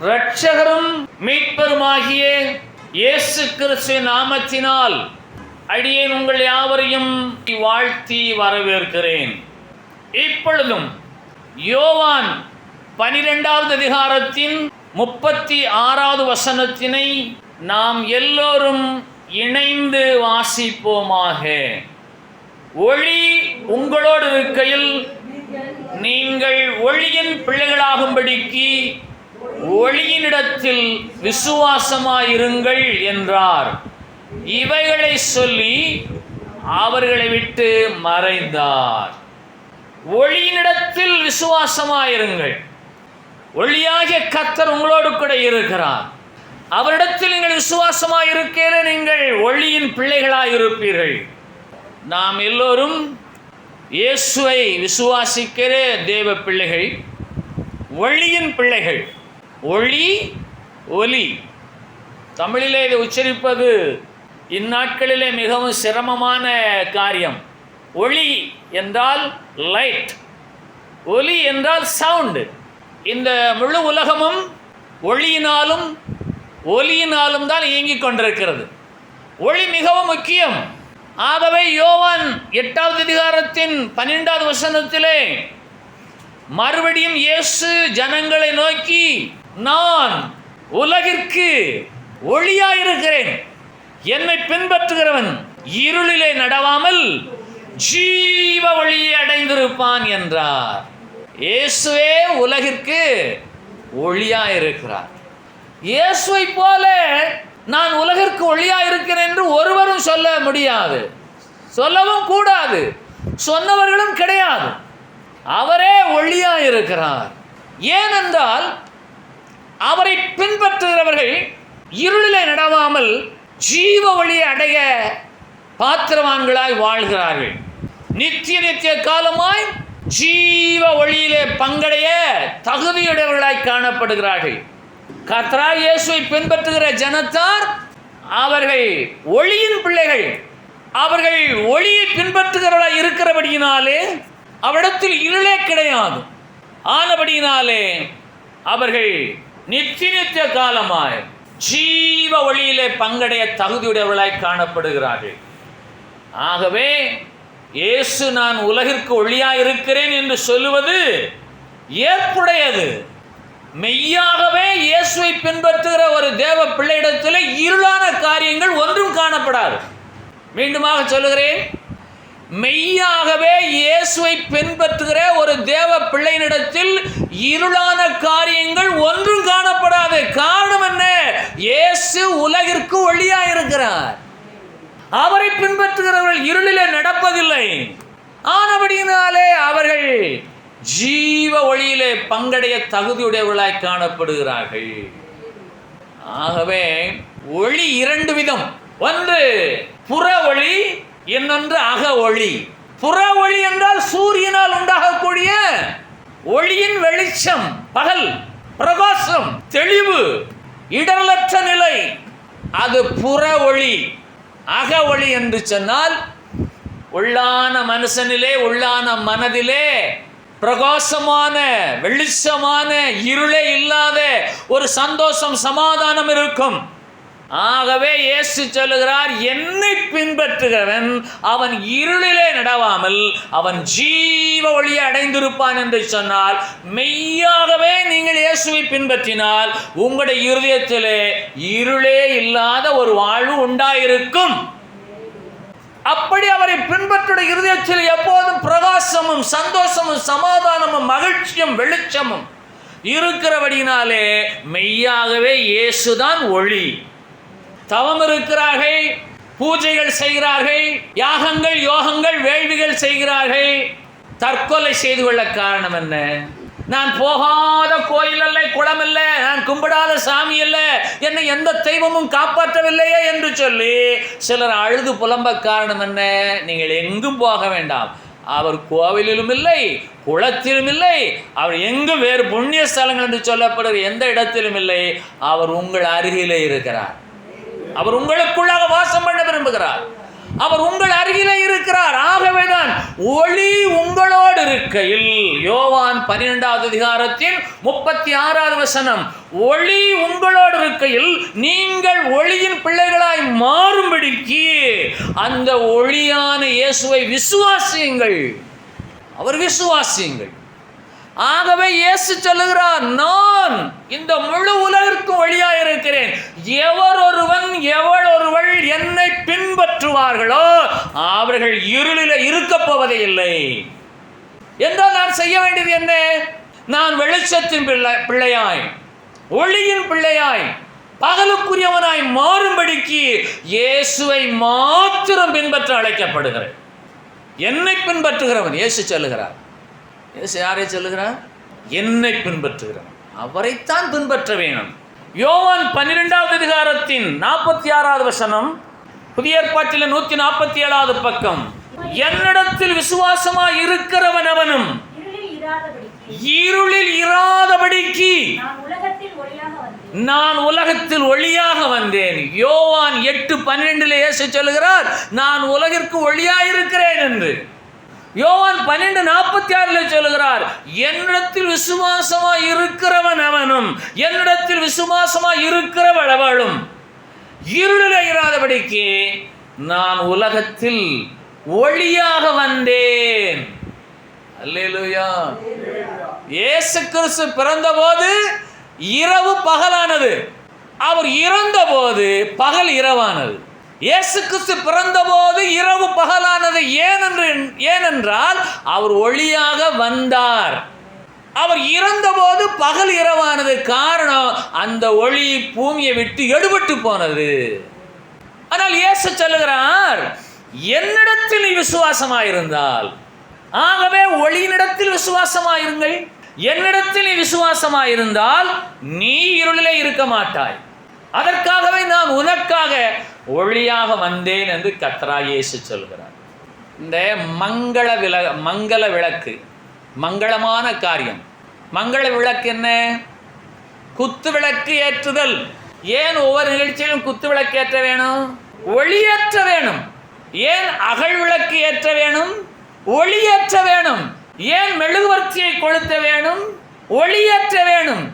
இரட்சகரும் மீட்பருமாகிய இயேசு கிறிஸ்துவின் நாமத்தினால் அடியேன் உங்கள் யாவரையும் வாழ்த்தி வரவேற்கிறேன். இப்பொழுதும் யோவான் 12வது அதிகாரத்தின் 36வது வசனத்தினை நாம் எல்லோரும் இணைந்து வாசிப்போமாக. ஒளி உங்களோடு இருக்கையில் நீங்கள் ஒளியின் பிள்ளைகளாகும்படிக்கு ஒளியினிடத்தில் விசுவாசமாயிருங்கள் என்றார். இவைகளை சொல்லி அவர்களை விட்டு மறைந்தார். ஒளியினிடத்தில் விசுவாசமாயிருங்கள். ஒளியாகிய கர்த்தர் உங்களோடு கூட இருக்கிறார். அவரிடத்தில் நீங்கள் விசுவாசமாயிருக்கிற நீங்கள் ஒளியின் பிள்ளைகளாயிருப்பீர்கள். நாம் எல்லோரும் இயேசுவை விசுவாசிக்கிற தேவ பிள்ளைகள், ஒளியின் பிள்ளைகள். ஒளி, ஒலி, தமிழிலே இதை உச்சரிப்பது இந்நாட்களிலே மிகவும் சிரமமான காரியம். ஒளி என்றால் லைட், ஒலி என்றால் சவுண்டு. இந்த முழு உலகமும் ஒளியினாலும் ஒலியினாலும் தான் இயங்கிக் கொண்டிருக்கிறது. ஒளி மிகவும் முக்கியம். ஆகவே யோவான் 8வது அதிகாரத்தின் 12வது வசனத்திலே மறுபடியும் இயேசு ஜனங்களை நோக்கி, நான் உலகிற்கு ஒளியாயிருக்கிறேன், என்னை பின்பற்றுகிறவன் இருளிலே நடவாமல் ஜீவ ஒளியை அடைந்திருப்பான் என்றார். இயேசுவே உலகிற்கு ஒளியாயிருக்கிறார். இயேசுவை போல நான் உலகிற்கு ஒளியாயிருக்கிறேன் என்று ஒருவரும் சொல்ல முடியாது, சொல்லவும் கூடாது, சொன்னவர்களும் கிடையாது. அவரே ஒளியாயிருக்கிறார். ஏனென்றால் அவரை பின்பற்றுகிறவர்கள் இருளிலே நடவாமல் ஜீவ ஒளியை அடைய பாத்திரவான்களாய் வாழ்கிறார்கள். நித்திய நித்திய காலமாய் ஜீவ ஒளியிலே பங்கடைய தகுதியுடையவர்களாய் காணப்படுகிறார்கள். கர்த்தராகிய இயேசுவை பின்பற்றுகிற ஜனத்தார் அவர்கள் ஒளியின் பிள்ளைகள். அவர்கள் ஒளியை பின்பற்றுகிறவர்களாய் இருக்கிறபடியினாலே அவரிடத்தில் இருளே கிடையாது. ஆனபடியினாலே அவர்கள் நித்திய நித்திய காலமாய் ஜீவ ஒளியிலே பங்கடைய தகுதியுடையவர்களாய் காணப்படுகிறார்கள். ஆகவே இயேசு நான் உலகிற்கு ஒளியாயிருக்கிறேன் என்று சொல்லுவது ஏற்புடையது. மெய்யாகவே இயேசுவை பின்பற்றுகிற ஒரு தேவ பிள்ளையிடத்தில் இருளான காரியங்கள் ஒன்றும் காணப்படாது. மீண்டுமாக சொல்லுகிறேன், மெய்யாகவே இயேசுவை பின்பற்றுகிற ஒரு தேவ பிள்ளையினிடத்தில் இருளான காரியங்கள் ஒன்றும் காணப்படாது. காரணம் என்ன? இயேசு உலகிற்கு ஒளியாயிருக்கிறார். அவரை பின்பற்றுகிறவர்கள் இருளிலே நடப்பதில்லை. ஆனபடியினாலே அவர்கள் ஜீவ ஒளியிலே பங்கடைய தகுதியுடையவர்களாய் காணப்படுகிறார்கள். ஆகவே ஒளி இரண்டு விதம். ஒன்று புற ஒளி, இன்னொன்று அக ஒளி. புற ஒளி என்றால் சூரியனால் உண்டாகக்கூடிய ஒளியின் வெளிச்சம், பகல் பிரகாசம், தெளிவு, இடரலற்ற நிலை, அது புற ஒளி. அக ஒளி என்று சொன்னால் உள்ளான மனுஷனிலே, உள்ளான மனதிலே பிரகாசமான வெளிச்சமான இருளே இல்லாத ஒரு சந்தோஷம், சமாதானம் இருக்கும். ஆகவே இயேசு சொல்லுகிறார், என்னை பின்பற்றுகிறவன் அவன் இருளிலே நடவாமல் அவன் ஜீவ ஒளியை அடைந்திருப்பான் என்று சொன்னால், மெய்யாகவே நீங்கள் இயேசுவை பின்பற்றினால் உங்களுடைய இருதயத்திலே இருளே இல்லாத ஒரு வாழ்வு உண்டாயிருக்கும். அப்படி அவரை பின்பற்றுடைய இருதயத்தில் எப்போதும் பிரகாசமும் சந்தோஷமும் சமாதானமும் மகிழ்ச்சியும் வெளிச்சமும் இருக்கிறபடினாலே மெய்யாகவே இயேசுதான் ஒளி. தவம் இருக்கிறார்கள், பூஜைகள் செய்கிறார்கள், யாகங்கள் யோகங்கள் வேள்விகள் செய்கிறார்கள். தற்கொலை செய்து கொள்ள காரணம் என்ன? நான் போகாத கோயில் அல்ல, குளம் அல்ல, நான் கும்பிடாத சாமி அல்ல, என்னை எந்த தெய்வமும் காப்பாற்றவில்லையே என்று சொல்லி சிலர் அழுது புலம்ப காரணம் என்ன? நீங்கள் எங்கும் போக வேண்டாம். அவர் கோவிலிலும் இல்லை, குளத்திலும் இல்லை, அவர் எங்கும் வேறு புண்ணிய ஸ்தலங்கள் என்று சொல்லப்படுகிற எந்த இடத்திலும் இல்லை. அவர் உங்கள் அருகிலே இருக்கிறார். அவர் உங்களுக்குள்ளாக வாசம் பண்ண விரும்புகிறார். அவர் உங்கள் அருகிலே இருக்கிறார். ஆகவேதான் ஒளி உங்களோடு இருக்கையில், யோவான் 12வது அதிகாரத்தின் 36வது வசனம், ஒளி உங்களோடு இருக்கையில் நீங்கள் ஒளியின் பிள்ளைகளாய் மாறும்படிக்கு அந்த ஒளியான இயேசுவை விசுவாசியுங்கள். அவர் விசுவாசியுங்கள். ஆகவே இயேசு சொல்லுகிறார், நான் இந்த முழு உலகிற்கும் ஒளியாய் இருக்கிறேன். எவர் ஒருவள் என்னை பின்பற்றுவார்களோ அவர்கள் இருளில் இருக்க போவதே இல்லை என்றால் நான் செய்ய வேண்டியது என்ன? நான் வெளிச்சத்தின் பிள்ளையாய், ஒளியின் பிள்ளையாய், பகலுக்குரியவனாய் மாறும்படிக்கு இயேசுவை மாத்திரம் பின்பற்ற அழைக்கப்படுகிறேன். என்னை பின்பற்றுகிறவன், இயேசு சொல்லுகிறார். இயேசு யாரை சொல்லுகிறார்? என்னை பின்பற்றுகிறவன், அவரைத்தான் பின்பற்ற வேணும். யோவான் 12வது அதிகாரத்தின் 46வது வசனம், புதிய ஏற்பாட்டில் 147வது பக்கம், என்னிடத்தில் விசுவாசமாய் இருக்கிறவன் அவனும் இருளில் இராதபடிக்கு நான் உலகத்தில் ஒளியாக வந்தேன். யோவான் 8:12 இயேசு சொல்லுகிறார், நான் உலகிற்கு ஒளியாய் இருக்கிறேன் என்று. யோவான் 12:46 சொல்லுகிறார், என்னிடத்தில் விசுவாசமாய் இருக்கிறவன் அவனும் என்னிடத்தில் விசுவாசமாய் இருக்கிறவள் அவளும் இருளில் இராதபடிக்கு நான் உலகத்தில் ஒளியாக வந்தேன். அல்லேலூயா. இயேசு கிறிஸ்து பிறந்தபோது இரவு பகலானது, அவர் இறந்தபோது பகல் இரவானது. இயேசு கிறிஸ்து பிறந்தபோது இரவு பகலானது. ஏனென்றால் அவர் ஒளியாக வந்தார். அவர் இறந்தபோது பகல் இரவானது. காரணம், அந்த ஒளி பூமியை விட்டு எடுபட்டு போனது. ஆனால் இயேசு சொல்லுகிறார், என்னிடத்தில் நீ விசுவாசமாயிருந்தால், ஆகவே ஒளியினிடத்தில் விசுவாசமாயிருங்கள். என்னிடத்தில் நீ விசுவாசமாயிருந்தால் நீ இருளிலே இருக்க மாட்டாய். அதற்காகவே நான் உனக்காக ஒளியாக வந்தேன் என்று கர்த்தராகிய இயேசு சொல்கிறார். இந்த மங்கள விளக்கு, மங்களமான காரியம். மங்கள விளக்கு என்ன? குத்து விளக்கு ஏற்றுதல். ஏன் ஒவ்வொரு நிகழ்ச்சியிலும் குத்து விளக்கு ஏற்ற வேணும்? ஒளியேற்ற வேணும். ஏன் அகல் விளக்கு ஏற்ற வேணும்? ஒளியேற்ற வேணும். ஏன் மெழுகுவர்த்தியை கொளுத்த வேணும்? ஒளியேற்ற வேணும்.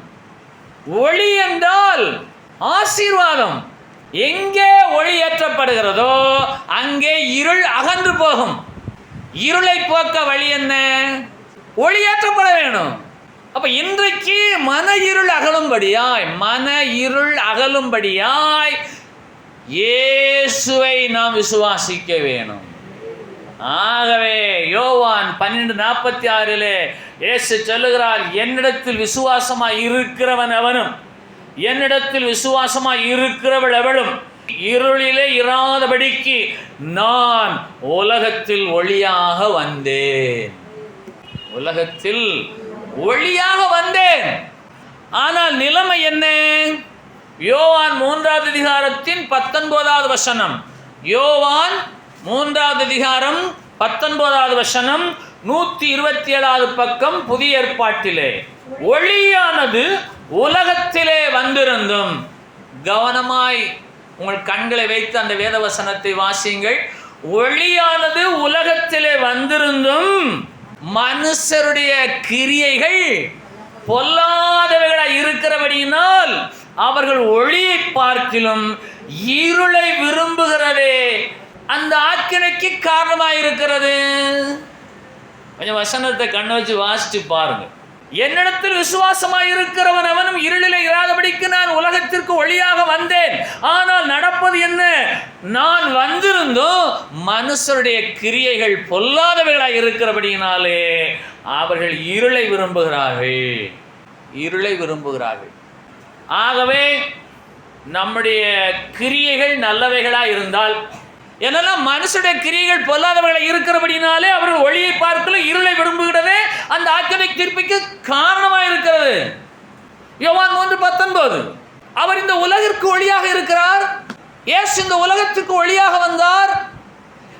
ஒளி என்றால் ஆசீர்வாதம். எங்கே ஒளி ஏற்றப்படுகிறதோ அங்கே இருள் அகன்று போகும். இருளை போக்க வழி என்ன? ஒளி ஏற்றப்பட வேணும். அப்ப இன்றைக்கு மன இருள் அகலும்படியாய் இயேசுவை நாம் விசுவாசிக்க வேணும். ஆகவே யோவான் 12:46 இயேசு சொல்லுகிறார், என்னிடத்தில் விசுவாசமாய் இருக்கிறவன் அவனும் என்னிடத்தில் விசுவாசமாய் இருக்கிறவள் அவளும் இருளிலே இராதபடிக்கு நான் உலகத்தில் ஒளியாக வந்தேன். உலகத்தில் ஒளியாக வந்தேன். ஆனால் நிலைமை என்ன? யோவான் 3வது அதிகாரத்தின் 19வது வசனம். யோவான் 3வது அதிகாரம் 19வது வசனம், 127வது பக்கம் புதிய ஏற்பாட்டிலே, ஒளியானது உலகத்திலே வந்திருந்தும். கவனமாய் உங்கள் கண்களை வைத்து அந்த வேத வசனத்தை வாசியுங்கள். ஒளியானது உலகத்திலே வந்திருந்தும் மனுஷருடைய கிரியைகள் பொல்லாதவைகளாய் இருக்கிறபடியினால் அவர்கள் ஒளியை பார்க்கிலும் இருளை விரும்புகிறதே அந்த ஆக்கினைக்கு காரணமாயிருக்கிறது. கொஞ்சம் வசனத்தை கண்ணை வச்சு வாசிச்சு பாருங்க. என்னிடத்தில் விசுவாசமாய் இருக்கிறவன் அவனும் இருளிலே இராதபடிக்கு நான் உலகத்திற்கு ஒளியாக வந்தேன். ஆனால் நடப்பது என்ன? நான் வந்திருந்தும் மனுஷருடைய கிரியைகள் பொல்லாதவைகளாய் இருக்கிறபடியினாலே அவர்கள் இருளை விரும்புகிறார்கள். ஆகவே நம்முடைய கிரியைகள் நல்லவைகளாய் இருந்தால், என்னெல்லாம் மனுஷனுடைய கிரியைகள் பொல்லாதவர்களை இருக்கிறபடினாலே அவர்கள் ஒளியை பார்க்கல இருளை விரும்புகிறதே அந்த ஆக்கினை தீர்ப்புக்கு காரணமாக இருக்கிறது. யோவான் 3:19 அவர் இந்த உலகிற்கு ஒளியாக இருக்கிறார். இயேசு இந்த உலகத்துக்கு ஒளியாக வந்தார்.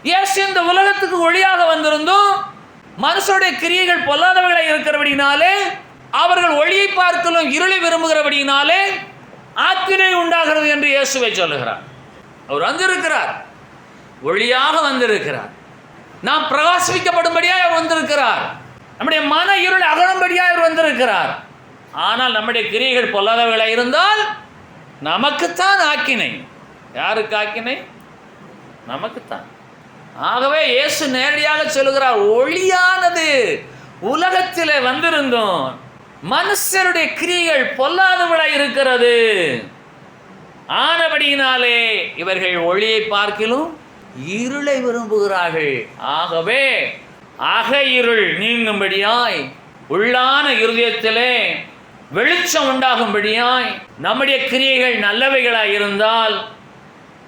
இயேசு இந்த உலகத்துக்கு ஒளியாக வந்திருந்தும் மனுஷனுடைய கிரியைகள் பொல்லாதவர்களை இருக்கிறபடினாலே அவர்கள் ஒளியை பார்க்கலும் இருளை விரும்புகிறபடினாலே ஆக்கினை உண்டாகிறது என்று இயேசுவை சொல்லுகிறார். அவர் வந்திருக்கிறார். ஒளியாக வந்திருக்கிறார். நாம் பிரகாசிக்கப்படும்படியாக அவர் வந்திருக்கிறார். நம்முடைய மன இருள் அகலும்படியாக அவர் வந்திருக்கிறார். ஆனால் நம்முடைய கிரியைகள் பொல்லாதவைகளாக இருந்தால் நமக்குத்தான் ஆக்கினை. யாருக்கு ஆக்கினை? நமக்குத்தான். ஆகவே இயேசு நேரடியாக சொல்லுகிறார், ஒளியானது உலகத்தில் வந்திருந்தோம், மனுஷருடைய கிரியைகள் பொல்லாதவளாய் இருக்கிறது. ஆனபடியினாலே இவர்கள் ஒளியை பார்க்கிலும் இருளை விரும்புகிறார்கள். ஆகவே அக இருள் நீங்கும்படியாய், உள்ளான இருதயத்திலே வெளிச்சம் உண்டாகும்படியாய், நம்முடைய கிரியைகள் நல்லவைகளாய் இருந்தால்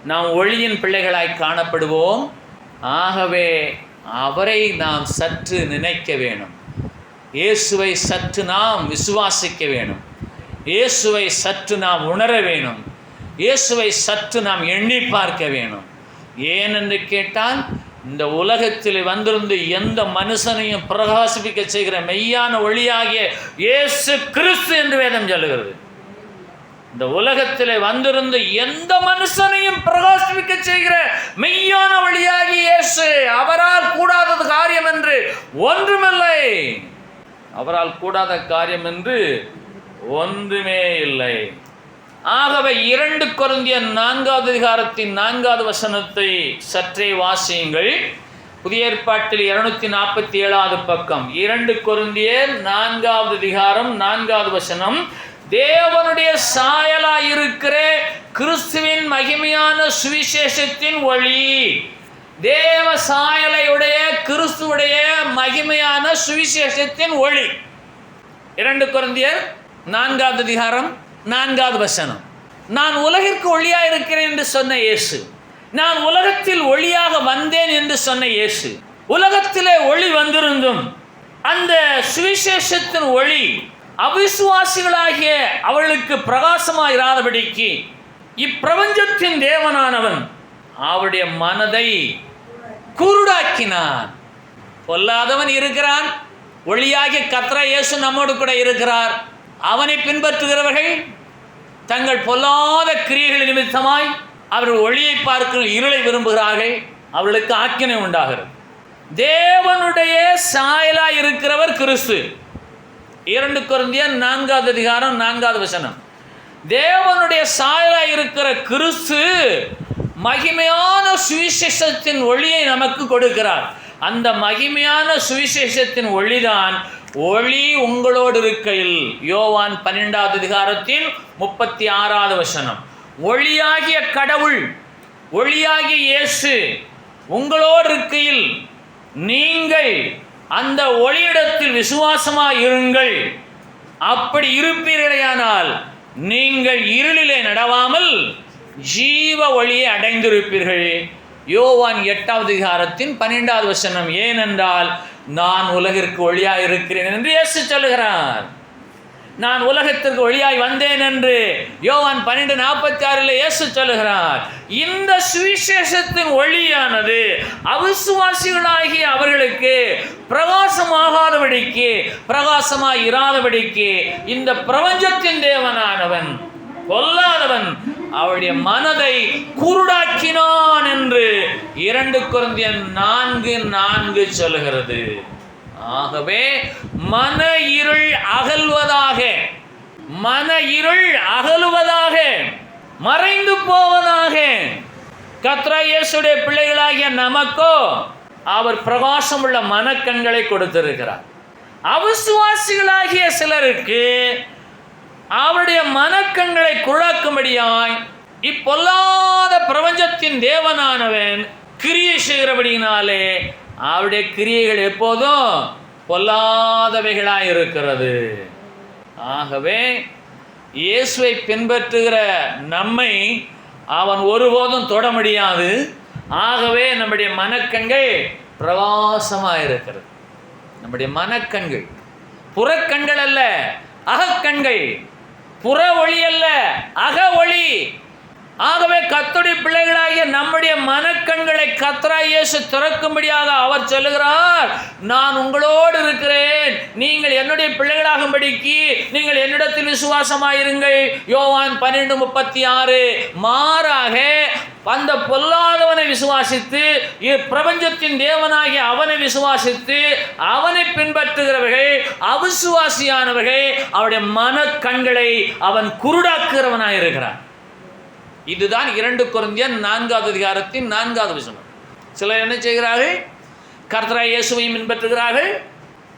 நாம் ஒளியின் பிள்ளைகளாய் காணப்படுவோம். ஆகவே அவரை நாம் சற்று நினைக்க வேணும். இயேசுவை சற்று நாம் விசுவாசிக்க வேணும். இயேசுவை சற்று நாம் உணர வேணும். இயேசுவை சற்று நாம் எண்ணி பார்க்க வேணும். ஏனென்று கேட்டால், இந்த உலகத்தில் வந்திருந்து எந்த மனுஷனையும் பிரகாசிப்பிக்க செய்கிற மெய்யான ஒளியாகிய இயேசு கிறிஸ்து என்று வேதம் சொல்லுகிறது. இந்த உலகத்தில் வந்திருந்து எந்த மனுஷனையும் பிரகாசிப்பிக்க செய்கிற மெய்யான ஒளியாகிய இயேசு, அவரால் கூடாதது காரியம் என்று ஒன்றுமில்லை. அவரால் கூடாத காரியம் என்று ஒன்றுமே இல்லை. ஆகவே 2 கொரிந்தியர் 4வது அதிகாரத்தின் 4வது வசனத்தை சற்றே வாசியுங்கள். புதிய ஏற்பாட்டில் 247வது பக்கம். 2 கொரிந்தியர் 4வது அதிகாரம் 4வது வசனம். தேவனுடைய சாயலாய் இருக்கிற கிறிஸ்துவின் மகிமையான சுவிசேஷத்தின் ஒளி. தேவ சாயலையுடைய கிறிஸ்துவுடைய மகிமையான சுவிசேஷத்தின் ஒளி. 2 கொரிந்தியர் 4வது அதிகாரம் 4வது வசனம். நான் உலகிற்கு ஒளியாக இருக்கிறேன் என்று சொன்ன இயேசு, நான் உலகத்தில் ஒளியாக வந்தேன் என்று சொன்ன இயேசு, உலகத்திலே ஒளி வந்திருந்தும் அந்த சுவிசேஷத்தின் ஒளி அவிசுவாசிகளாகிய அவர்களுக்கு பிரகாசமாக இராதபடிக்கு இப்பிரபஞ்சத்தின் தேவனானவன் அவருடைய மனதை குருடாக்கினான். பொல்லாதவன் இருக்கிறான், ஒளியாகிய கர்த்தராகிய இயேசு நம்மோடு கூட இருக்கிறார். அவனை பின்பற்றுகிறவர்கள் தங்கள் பொல்லாத கிரியைகள் நிமித்தமாய் அவர்கள் ஒளியை பார்க்கிற இருளை விரும்புகிறார்கள். அவர்களுக்கு ஆக்கினை உண்டாகிறது. தேவனுடைய சாயலாய் இருக்கிறவர் கிறிஸ்து. 2 கொரிந்தியர் 4வது அதிகாரம் 4வது வசனம். தேவனுடைய சாயலாய் இருக்கிற கிறிஸ்து மகிமையான சுவிசேஷத்தின் ஒளியை நமக்கு கொடுக்கிறார். அந்த மகிமையான சுவிசேஷத்தின் ஒளிதான் ஒளி உங்களோடு இருக்கையில். யோவான் 12வது அதிகாரத்தின் 36வது வசனம். ஒளியாகிய கடவுள், ஒளியாகிய இயேசு உங்களோடு இருக்கையில் நீங்கள் அந்த ஒளியிடத்தில் விசுவாசமாய் இருங்கள். அப்படி இருப்பீர்களேயானால் நீங்கள் இருளிலே நடவாமல் ஜீவ ஒளியை அடைந்திருப்பீர்கள். யோவான் 8வது அதிகாரத்தின் 12வது வசனம். ஏனென்றால் நான் உலகிற்கு ஒளியாய் இருக்கிறேன் என்று இயேசு சொல்லுகிறார். நான் உலகத்திற்கு ஒளியாய் வந்தேன் என்று யோவான் 12:46 இயேசு சொல்லுகிறார். இந்த சுவிசேஷத்தின் ஒளியானது அவிசுவாசிகளாகிய அவர்களுக்கு பிரகாசமாகாதபடிக்கு, பிரகாசமாய் இராதபடிக்கு இந்த பிரபஞ்சத்தின் தேவனானவன் பொல்லாதவன் அவருடைய மனதை குருடாக்கினான் என்று 2 கொரிந்தியர் 4:4 சொல்லுகிறது. ஆகவே மன இருள் அகல்வதாக, மன இருள் அகலுவதாக, மறைந்து போவதாக. கர்த்தராகிய இயேசுடைய பிள்ளைகளாகிய நமக்கோ அவர் பிரகாசமுள்ள மனக்கண்களை கொடுத்திருக்கிறார். அவிசுவாசிகளாகிய சிலருக்கு அவருடைய மனக்கண்களை குழாக்கும்படியாய் இப்பொல்லாத பிரபஞ்சத்தின் தேவனானவன் கிரியை செய்கிறபடியினாலே அவருடைய கிரியைகள் எப்போதும் பொல்லாதவைகளாய் இருக்கிறது. ஆகவே இயேசுவை பின்பற்றுகிற நம்மை அவன் ஒருபோதும் தொட முடியாது. ஆகவே நம்முடைய மனக்கண்கள் பிரகாசமாக இருக்கிறது. நம்முடைய மனக்கண்கள் புறக்கண்கள் அல்ல, அகக்கண்கள். புற ஒளி அல்ல, அக ஒளி. ஆகவே கர்த்தருடைய பிள்ளைகளாகிய நம்முடைய மனக்கண்களை கர்த்தராகிய இயேசு திறக்கும்படியாக அவர் சொல்லுகிறார், நான் உங்களோடு இருக்கிறேன், நீங்கள் என்னுடைய பிள்ளைகளாகும்படிக்கு நீங்கள் என்னிடத்தில் விசுவாசமாயிருங்கள். யோவான் 12:36. மாறாக அந்த பொல்லாதவனை விசுவாசித்து பிரபஞ்சத்தின் தேவனாகிய அவனை விசுவாசித்து அவனை பின்பற்றுகிறவர்கள் அவிசுவாசியானவர்கள், அவருடைய மனக்கண்களை அவன் குருடாக்குகிறவனாக இருக்கிறான். இதுதான் 2 கொரிந்தியர் 4வது அதிகாரத்தின் 4வது வசனம். சிலர் என்ன செய்கிறார்கள்? கர்த்தராகிய இயேசுவையும் பின்பற்றுகிறார்கள்,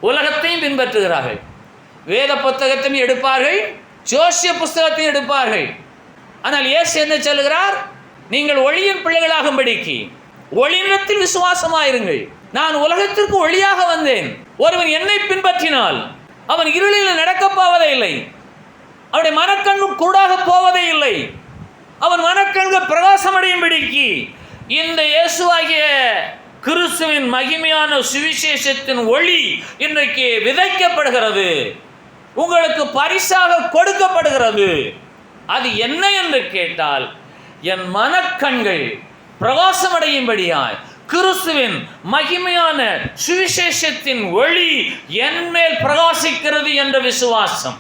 உலகத்தையும் பின்பற்றுகிறார்கள், வேத புத்தகத்தையும் எடுப்பார்கள், ஜோசிய புஸ்தகத்தையும் எடுப்பார்கள். ஆனால் இயேசு என்ன சொல்லுகிறார்? நீங்கள் ஒளியின் பிள்ளைகளாகும்படிக்கு ஒளியிடத்தில் விசுவாசமாயிருங்கள். நான் உலகத்திற்கு ஒளியாக வந்தேன். ஒருவன் என்னை பின்பற்றினால் அவன் இருளில் நடக்கப் போவதே இல்லை, அவனுடைய மனக்கண்ணு கூடாக போவதே இல்லை, அவன் மனக்கண்கள் பிரகாசமடையும்படிக்கு இந்த இயேசுவாகிய கிறிஸ்துவின் மகிமையான சுவிசேஷத்தின் ஒளி இன்றைக்கு விதைக்கப்படுகிறது, உங்களுக்கு பரிசாக கொடுக்கப்படுகிறது. அது என்ன என்று கேட்டால், என் மனக்கண்கள் பிரகாசமடையும்படியாய் கிறிஸ்துவின் மகிமையான சுவிசேஷத்தின் ஒளி என்மேல் பிரகாசிக்கிறது என்ற விசுவாசம்.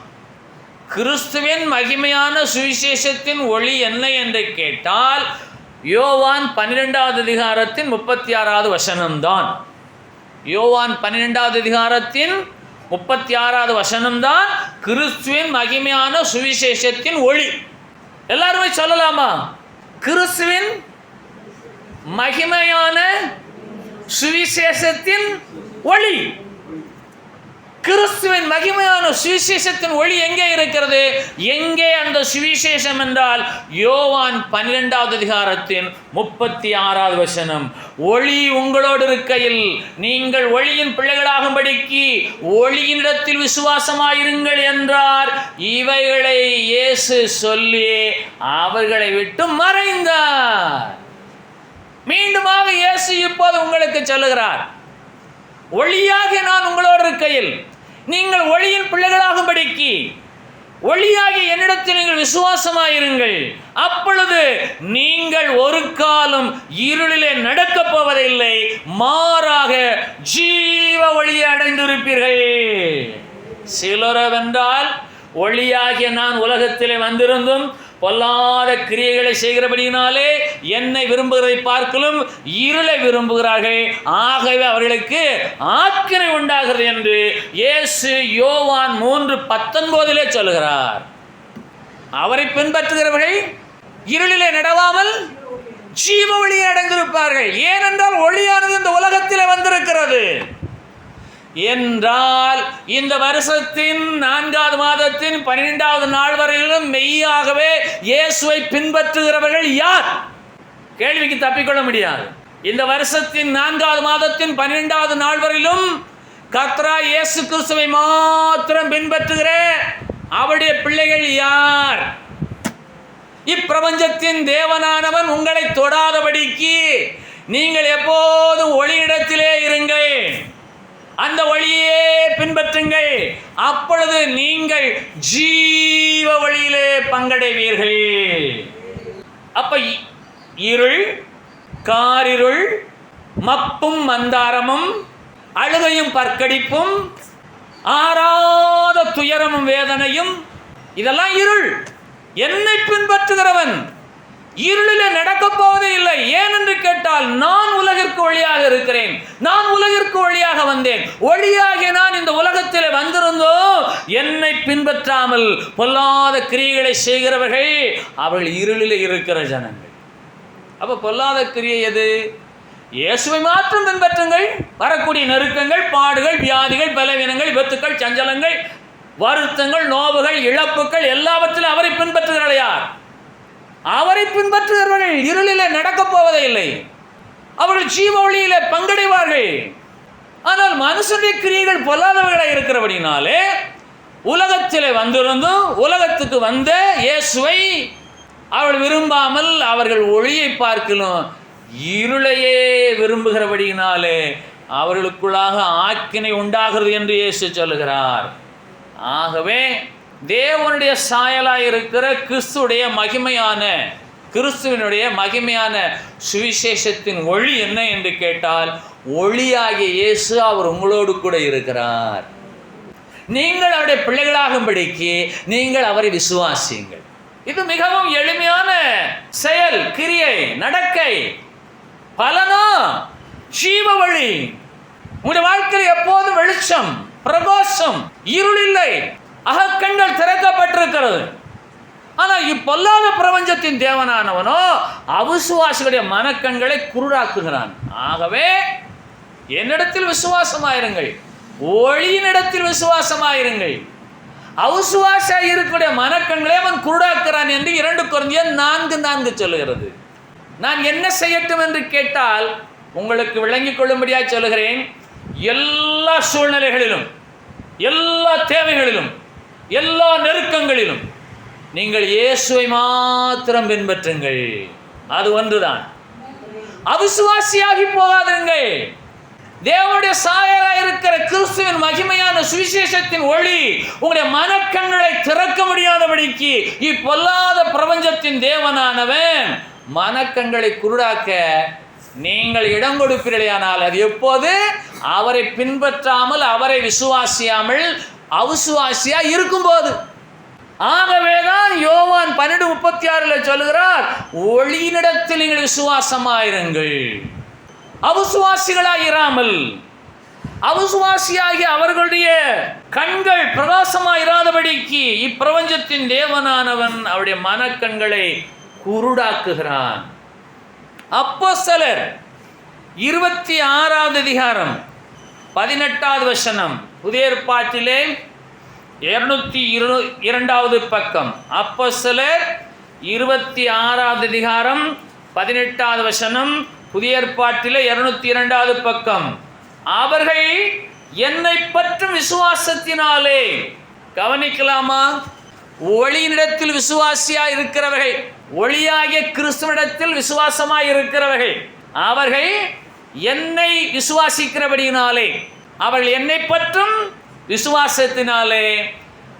கிறிஸ்துவின் மகிமையான சுவிசேஷத்தின் ஒளி என்ன என்று கேட்டால், யோவான் 12வது அதிகாரத்தின் 36வது வசனம்தான். யோவான் 12வது அதிகாரத்தின் 36வது வசனம்தான் கிறிஸ்துவின் மகிமையான சுவிசேஷத்தின் ஒளி. எல்லாருமே சொல்லலாமா? கிறிஸ்துவின் மகிமையான சுவிசேஷத்தின் ஒளி. கிறிஸ்துவின் மகிமையான சுவிசேஷத்தின் ஒளி எங்கே இருக்கிறது? எங்கே அந்த சுவிசேஷம் என்றால் யோவான் 12வது அதிகாரத்தின் 36வது வசனம். ஒளி உங்களோடு இருக்கையில் நீங்கள் ஒளியின் பிள்ளைகளாகும்படிக்கு ஒளியினிடத்தில் விசுவாசமாயிருங்கள் என்றார். இவைகளை இயேசு சொல்லி அவர்களை விட்டு மறைந்தார். மீண்டுமாக இயேசு இப்போது உங்களுக்கு சொல்லுகிறார், ஒளியாக நான் உங்களோடு இருக்கையில் நீங்கள் ஒளியின் பிள்ளைகளாகும்படிக்கு ஒளியாகிய என்னிடத்தில் நீங்கள் விசுவாசமாயிருங்கள். அப்பொழுது நீங்கள் ஒரு காலம் இருளிலே நடக்கப் போவதில்லை, மாறாக ஜீவ ஒளியை அடைந்திருப்பீர்கள். சிலரென்றால் ஒளியாகிய நான் உலகத்திலே வந்திருந்தும் பொல்லாத கிரியைகளை செய்கிறபடியினாலே என்னை விரும்புகிறதை பார்க்கலும் இருளை விரும்புகிறார்கள், ஆகவே அவர்களுக்கு ஆக்கினை உண்டாகிறது என்று இயேசு யோவான் 3:19 சொல்கிறார். அவரை பின்பற்றுகிறவர்கள் இருளிலே நடவாமல் ஜீவ ஒளியை அடைந்திருப்பார்கள். ஏனென்றால் ஒளியானது இந்த உலகத்திலே வந்திருக்கிறது. என்றால் இந்த வருஷத்தின் 4வது மாதத்தின் 12வது நாள் வரையிலும் மெய்யாகவே இயேசுவை பின்பற்றுகிறவர்கள் யார்? கேள்விக்கு தப்பிக்கொள்ள முடியாது. இந்த வருஷத்தின் 4வது மாதத்தின் 12வது நாள் வரையிலும் கர்த்தராகிய இயேசு கிறிஸ்துவை மாத்திரம் பின்பற்றுகிற அவருடைய பிள்ளைகள் யார்? இப்பிரபஞ்சத்தின் தேவனானவன் உங்களை தொடாதபடிக்கு நீங்கள் எப்போதும் ஒளியிடத்திலே இருங்கள், அந்த வழியே பின்பற்றுங்கள். அப்பொழுது நீங்கள் ஜீவ வழியிலே பங்கடைவீர்கள். அப்ப இருள், காரிருள், மப்பும் மந்தாரமும், அழுகையும் பற்கடிப்பும், ஆறாத துயரமும் வேதனையும், இதெல்லாம் இருள். என்னை பின்பற்றுகிறவன் இருளிலே நடக்கப் போவதே இல்லை. ஏனென்று கேட்டால், நான் உலகிற்கு ஒளியாக இருக்கிறேன், நான் உலகிற்கு ஒளியாக வந்தேன், ஒளியாகிய நான் இந்த உலகத்தில் வந்திருந்தோ என்னை பின்பற்றாமல் பொல்லாத கிரியைகளை செய்கிறவர்கள் அவர்கள் இருளிலே இருக்கிற ஜனங்கள். அப்ப பொல்லாத கிரியை எது? இயேசுவை மாற்றம் பின்பற்றுங்கள். வரக்கூடிய நெருக்கங்கள், பாடுகள், வியாதிகள், பலவீனங்கள், விபத்துக்கள், சஞ்சலங்கள், வருத்தங்கள், நோவுகள், இழப்புகள் எல்லாவற்றிலும் அவரை பின்பற்றுகிறார்கள். யார்? அவரை பின்பற்றுகிறவர்கள் இருளிலே நடக்கப் போவதே இல்லை, அவர்கள் ஜீவ ஒளியிலே பங்கடைவார்கள். ஆனால் மனுஷனுடைய கிரியைகள் பொல்லாதவர்களாக இருக்கிறபடினாலே உலகத்திலே வந்திருந்தும் உலகத்துக்கு வந்த இயேசுவை அவர்கள் விரும்பாமல் அவர்கள் ஒளியை பார்க்கலும் இருளையே விரும்புகிறபடியினாலே அவர்களுக்குள்ளாக ஆக்கினை உண்டாகிறது என்று இயேசு சொல்லுகிறார். ஆகவே தேவனுடைய சாயலாய் இருக்கிற கிறிஸ்துடைய மகிமையான கிறிஸ்துவினுடைய மகிமையான சுவிசேஷத்தின் ஒளி என்ன என்று கேட்டால், ஒளியாகிய இயேசு அவர் உங்களோடு கூட இருக்கிறார். நீங்கள் அவருடைய பிள்ளைகளாகும்படிக்கு நீங்கள் அவரை விசுவாசியுங்கள். இது மிகவும் எளிமையான செயல், கிரியை, நடக்கை. பலனோ ஜீவ வழி. உங்களுடைய வாழ்க்கையில் எப்போதும் வெளிச்சம், பிரகாசம், இருள் இல்லை. அகக்கண்கள் திறக்கப்பட்டிருக்கிறது. ஆனால் இப்பொல்லாத பிரபஞ்சத்தின் தேவனானவனோ அவிசுவாசிகளுடைய மனக்கண்களை குருடாக்குகிறான். ஆகவே என்னிடத்தில் விசுவாசமாயிருங்கள், ஒளியினிடத்தில் விசுவாசமாயிருங்கள். அவிசுவாசியாக இருக்கக்கூடிய மனக்கண்களை அவன் குருடாக்குறான் என்று 2 கொரிந்தியர் 4:4 சொல்லுகிறது. நான் என்ன செய்யட்டும் என்று கேட்டால், உங்களுக்கு விளங்கிக் கொள்ளும்படியாக சொல்லுகிறேன். எல்லா சூழ்நிலைகளிலும், எல்லா தேவைகளிலும், எல்லா நெருக்கங்களிலும் நீங்கள் இயேசுவை மாத்திரம் பின்பற்றுங்கள். அது ஒன்றுதான். அவிசுவாசியாகி போகாதுங்கள். தேவனுடைய சாயலாக இருக்கிற கிறிஸ்துவின் மகிமையான சுவிசேஷத்தின் ஒளி உங்களுடைய மனக்கண்களை திறக்க முடியாதபடிக்கு இப்பொல்லாத பிரபஞ்சத்தின் தேவனானவன் மனக்கண்களை குருடாக்க நீங்கள் இடம் கொடுப்பீர்களானால், அது எப்போது? அவரை பின்பற்றாமல், அவரை விசுவாசியாமல் அவிசுவாசியா இருக்கும்போது. ஆகவேதான் யோவான் 12:36 சொல்லுகிறார், ஒளியினிடத்தில் நீங்கள் விசுவாசமாயிருங்கள். அவிசுவாசிகளாயிராமல், அவிசுவாசியாகி அவர்களுடைய கண்கள் பிரகாசமாயிராதபடிக்கு இப்பிரபஞ்சத்தின் தேவனானவன் அவருடைய மனக்கண்களை குருடாக்குகிறான். அப்போஸ்தலர் 26வது அதிகாரம் 18வது வசனம், புதிய ஏற்பாட்டிலே 202வது பக்கம். அப்போஸ்தலர் 26வது அதிகாரம் 18வது வசனம், புதிய ஏற்பாட்டிலே 202வது பக்கம். அவர்கள் என்னை பற்றும் விசுவாசத்தினாலே, கவனிக்கலாமா? ஒளியினிடத்தில் விசுவாசியாய் இருக்கிறவர்கள், ஒளியாகிய கிறிஸ்துவிடத்தில் விசுவாசமாய் இருக்கிறவர்கள், அவர்கள் என்னை விசுவாசிக்கிறபடியினாலே, அவர்கள் என்னை பற்றும் விசுவாசத்தினாலே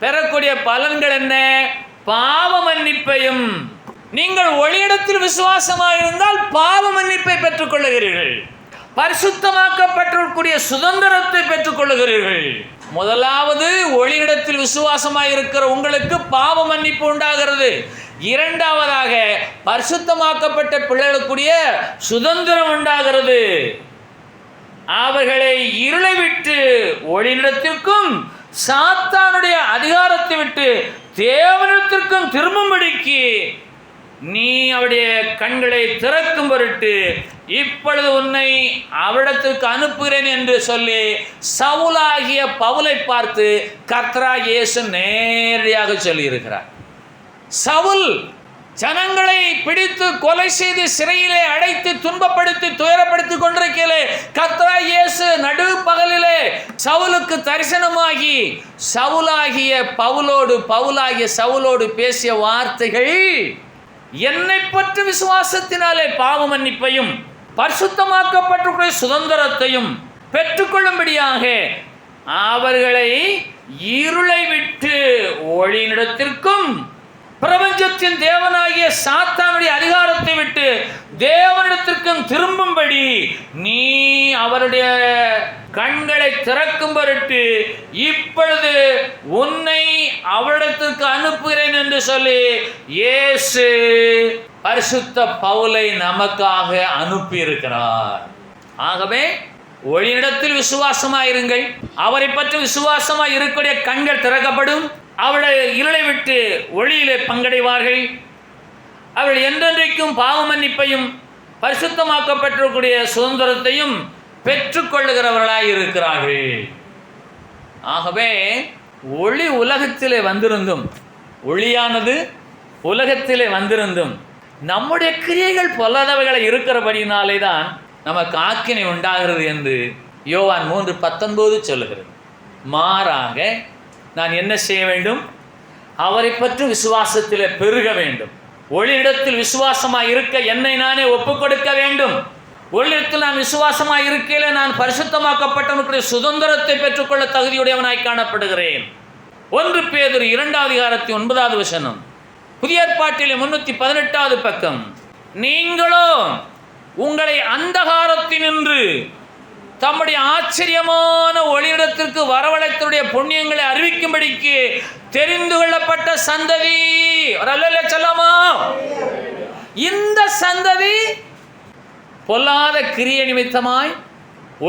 பெறக்கூடிய பலன்கள் என்ன? பாவ மன்னிப்பையும். நீங்கள் ஒளியிடத்தில் விசுவாசமாயிருந்தால் பாவ மன்னிப்பை பெற்றுக் கொள்ளுகிறீர்கள். பரிசுத்தமாக்கப்பட்டிருக்கக்கூடிய சுதந்திரத்தை பெற்றுக் கொள்ளுகிறீர்கள். முதலாவது, ஒளியிடத்தில் விசுவாசமாய் இருக்கிற உங்களுக்கு பாவ மன்னிப்பு உண்டாகிறது. இரண்டாவதாக, பரிசுத்தமாக்கப்பட்ட பிள்ளைகளுக்குரிய சுதந்திரம் உண்டாகிறது. அவர்களை இருளை விட்டு ஒளியிடத்திற்கும் சாத்தானுடைய அதிகாரத்தை விட்டு தேவனிடத்திற்கும் திரும்பும்படிக்கு நீ அவருடைய கண்களை திறக்கும் பொருட்டு இப்பொழுது உன்னை அவரிடத்திற்கு அனுப்புகிறேன் என்று சொல்லி சவுலாகிய பவுலை பார்த்து கர்த்தராகிய இயேசு நேரடியாக சொல்லியிருக்கிறார். சவுல் ஜனங்களை பிடித்து கொலை செய்து சிறையிலே அடைத்து துன்பப்படுத்தி துயரப்படுத்தி கொண்டிருக்கிறே, கர்த்தராகிய இயேசு நடு பகலிலே சவுலுக்கு தரிசனமாகி சவுலாகிய பவுலாகிய சவுலோடு பேசிய வார்த்தைகள், என்னை பற்றி விசுவாசத்தினாலே பாவ மன்னிப்பையும் பரிசுத்தமாக்கப்பட்ட சுதந்திரத்தையும் பெற்றுக்கொள்ளும்படியாக அவர்களை இருளை விட்டு ஒளியினிடத்திற்கும் பிரபஞ்சத்தின் தேவனாகிய சாத்தானுடைய அதிகாரத்தை விட்டு தேவனிடத்திற்கும் திரும்பும்படி நீ அவருடைய கண்களை திறக்கும் பொருட்டு இப்பொழுது உன்னை அவரிடத்திற்கு அனுப்புகிறேன் என்று சொல்லி இயேசு பரிசுத்த பவுலை நமக்காக அனுப்பி இருக்கிறார். ஆகவே ஒளியிடத்தில் விசுவாசமாயிருங்கள். அவரை பற்றி விசுவாசமாய் இருக்கக்கூடிய கண்கள் திறக்கப்படும். அவருடைய இருளை விட்டு ஒளியிலே பங்கடைவார்கள். அவர்கள் என்றென்றைக்கும் பாவ மன்னிப்பையும் பரிசுத்தமாக்கப்பட்டிருக்கூடிய சுதந்திரத்தையும் பெற்றுக்கொள்ளுகிறவர்களாய் இருக்கிறார்கள். ஆகவே ஒளி உலகத்திலே வந்திருந்தும், ஒளியானது உலகத்திலே வந்திருந்தும் நம்முடைய கிரியைகள் பொல்லாதவைகளை இருக்கிறபடினாலே தான் நமக்கு ஆக்கினை உண்டாகிறது என்று யோவான் 3:19 சொல்லுகிறது. மாறாக நான் என்ன செய்ய வேண்டும்? அவரை பற்றி விசுவாசத்தில் பெருக வேண்டும். ஒளியிடத்தில் விசுவாசமாக இருக்க என்னை நானே ஒப்புக் கொடுக்க வேண்டும். ஒளியிடத்தில் நான் விசுவாசமாக இருக்கையில நான் பரிசுத்தமாக்கப்பட்டவனுடைய சுதந்திரத்தை பெற்றுக்கொள்ள தகுதியுடையவனாய் காணப்படுகிறேன். 1 பேதுரு 2வது அதிகாரத்தின் 9வது வசனம். புதிய ஏற்பாட்டிலே 318வது பக்கம். நீங்களோ உங்களை அந்தகாரத்தினின்று தம்முடைய ஆச்சரியமான ஒளியிடத்திற்கு வரவழைத்தருடைய புண்ணியங்களை அறிவிக்கும்படிக்கு தெரிந்து கொள்ளப்பட்ட சந்ததி. சொல்லாமா? இந்த சந்ததி பொல்லாத கிரிய நிமித்தமாய்